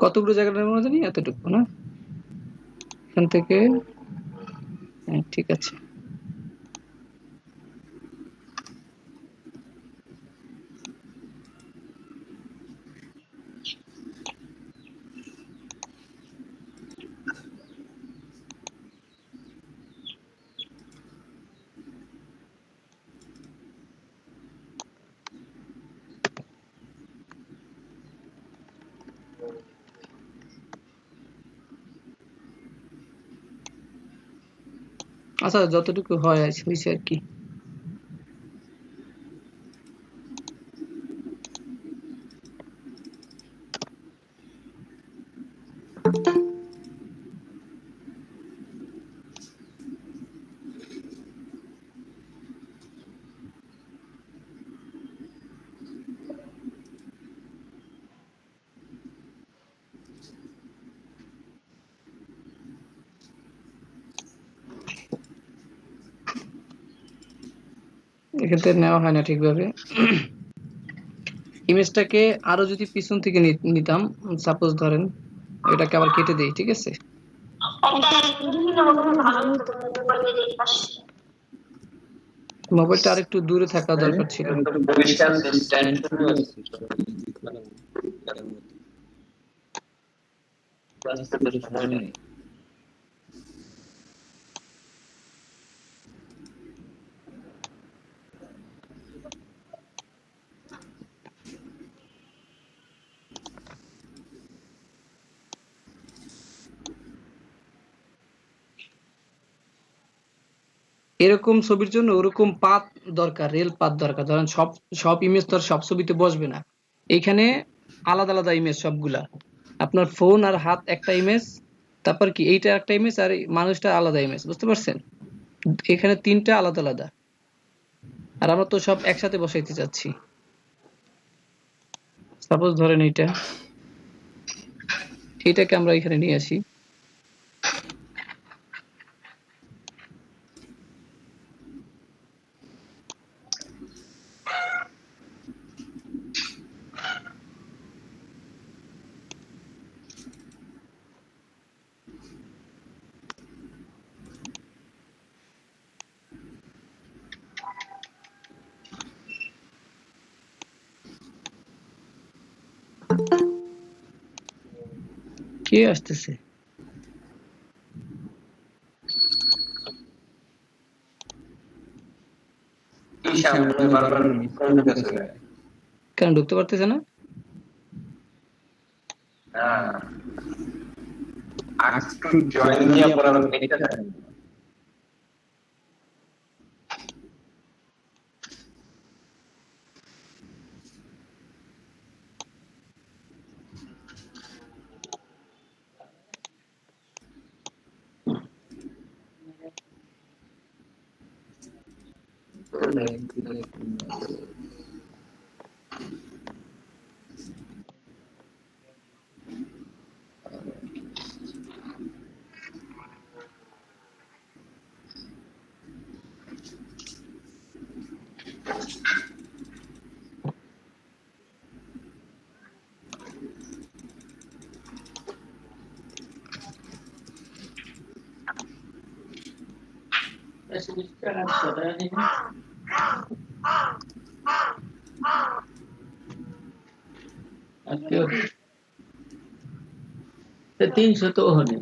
কতগুলো জায়গাটার মধ্যে জানি, এতটুকু না, এখান থেকে। ঠিক আছে, আচ্ছা যতটুকু হয় হয়েছে আর কি। এখান থেকে নেওয়া হয় না ঠিকভাবে। ইমেজটাকে আরো যদি পিছন থেকে নিতাম, সাপোজ ধরেন এটাকে আবার কেটে দেই, ঠিক আছে? মোবাইলটা আরেকটু দূরে থাকা দরকার ছিল। এরকম ছবির জন্য ওরকম পাথ দরকার, রেল পাথ দরকার। ধরেন সব ইমেজ তো আর সব ছবিতে বসবে না, এখানে আলাদা আলাদা ইমেজ সবগুলা। আপনার ফোন আর হাত একটা ইমেজ, তারপর কি এইটা একটা ইমেজ, আর মানুষটা আলাদা ইমেজ, বুঝতে পারছেন? এখানে তিনটা আলাদা আলাদা, আর আমরা তো সব একসাথে বসাইতে চাচ্ছি। সাপোজ ধরেন এইটাকে আমরা এখানে নিয়ে আসি। কে আসতেছে? আমাদের বারবার মিস করে দিতেছে। কেন ঢুকতে পারতেছে না? ask to join দিয়া পরে আবার নেক্সট तो 300 तो होने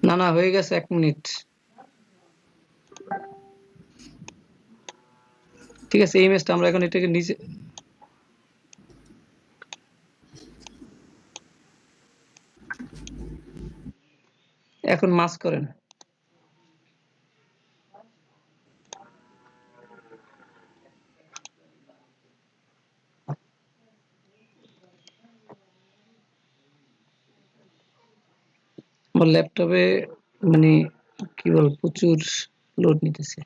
না না হয়ে গেছে 1 মিনিট। ঠিক আছে এই ইমেজটা আমরা এখন এটাকে নিচে এখন মাস্ক করেন। আমার ল্যাপটপে মানে কি বলবো প্রচুর লোড নিতেছে।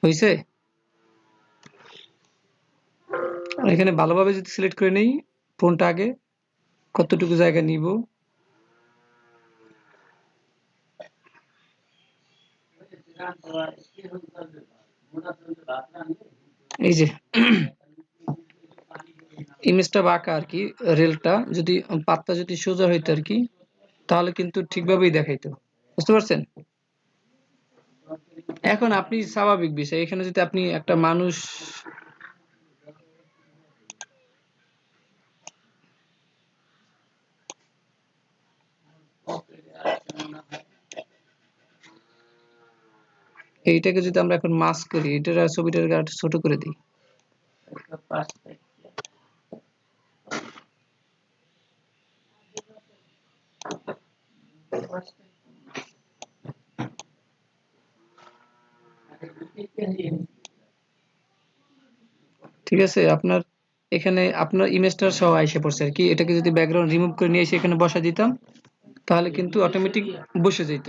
হইছে? আর এখানে ভালোভাবে যদি সিলেক্ট করে নেই ফোনটা আগে কতটুকু জায়গা নিব এই যে ইমেজটা বাঁকা আর কি, রেলটা যদি পাতটা যদি সোজা হইতো আর কি তাহলে কিন্তু ঠিকভাবেই দেখাইতো। বুঝতে পারছেন? এখন আপনি স্বাভাবিক বিষয় এখানে যদি আপনি একটা মানুষ এইটাকে যদি আমরা এখন মাস্ক করি এটার ছবিটাকে একটু ছোট করে দিই। ঠিক আছে আপনার এখানে আপনার ইমেজটা সহ আইসা পড়ছে আর কি, এটাকে যদি ব্যাকগ্রাউন্ড রিমুভ করে নিয়ে এসে এখানে বসা দিতাম তাহলে কিন্তু অটোমেটিক বসে যেত।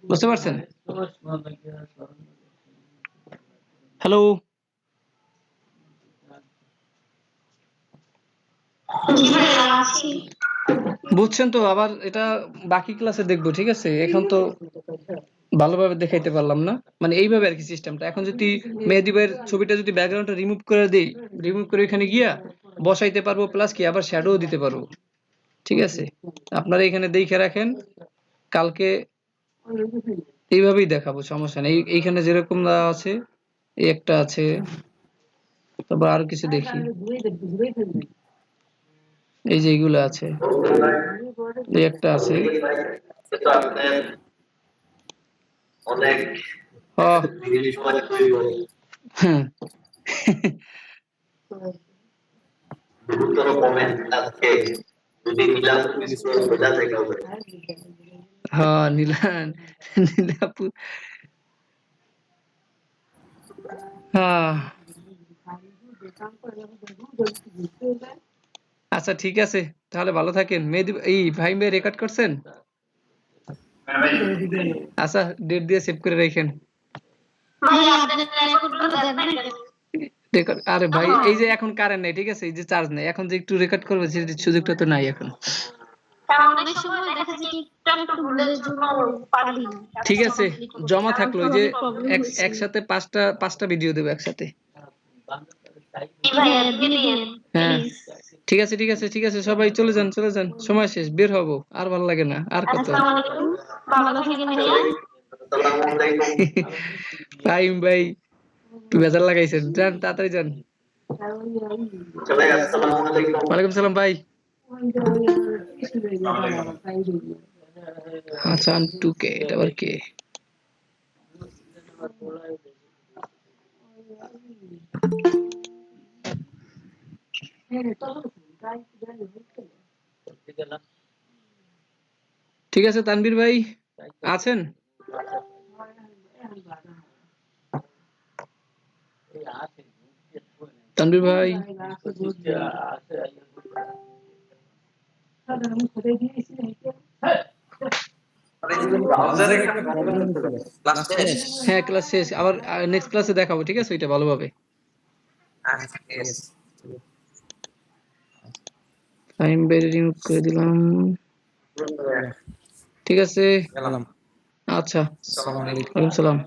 বুঝতে পারছেন? হ্যালো বুঝছেন তো? আবার এটা বাকি ক্লাসে দেখবো। ঠিক আছে এখন তো ভালোভাবে দেখাইতে পারলাম না, মানে এইভাবে আর কি সিস্টেমটা। এখন যদি মেহেদী ভাইয়ের ছবিটা যদি ব্যাকগ্রাউন্ডটা রিমুভ করে দেই, রিমুভ করে এখানে গিয়া বসাইতে পারবো, প্লাস কি আবার শ্যাডো দিতে পারবো। ঠিক আছে আপনারা এখানে দেখে রাখেন, কালকে এইভাবেই দেখাবো, সমস্যা নেই। এইখানে যেরকম আছে এই একটা আছে, তারপর আর কিছু দেখি এই যে এইগুলো আছে, এই একটা আছে। অনেক জিনিস গুরুতর কমেন্ট আজকে যদি মিলাদ বোঝা যায় কাউকে হ্যাঁ নীলাপু হ্যাঁ আচ্ছা ঠিক আছে তাহলে ভালো থাকেন মেহেদী এই ভাই রেকর্ড করছেন আচ্ছা ডেট দিয়ে সেভ করে রাখেন ভাই আপনাদের রেকর্ডগুলো দেখবেন রেকর্ড আরে ভাই এই যে এখন কারেন্ট নাই ঠিক আছে এই যে চার্জ নাই এখন যে একটু রেকর্ড করবে সেই সুযোগটা তো নাই এখন কারণ অনেক সময় দেখা যায় টিকটক একটু ভুলের জন্য পারি না ঠিক আছে জমা থাকলো এই যে একসাথে পাঁচটা ভিডিও দেব একসাথে ভাই দিন হ্যাঁ ঠিক আছে সবাই চলে যান সময় শেষ বের হব আর ভালো লাগে না আর কত আসসালামু আলাইকুম ভালো থাকেন ভাইয়া আসসালামু আলাইকুম টাইম ভাই বেজার লাগাইছেন যান তাড়াতাড়ি যান চলে আসসালামু আলাইকুম ওয়ালাইকুম সালাম ভাই আচ্ছা 2K এটা আবার কে ঠিক আছে তানভীর ভাই আছেন তানভীর ভাই হ্যাঁ ক্লাস শেষ আবার নেক্সট ক্লাসে দেখাবো ঠিক আছে ওইটা ভালোভাবে টাইম বের রিমুভ করে দিলাম ঠিক আছে আচ্ছা আসসালামু আলাইকুম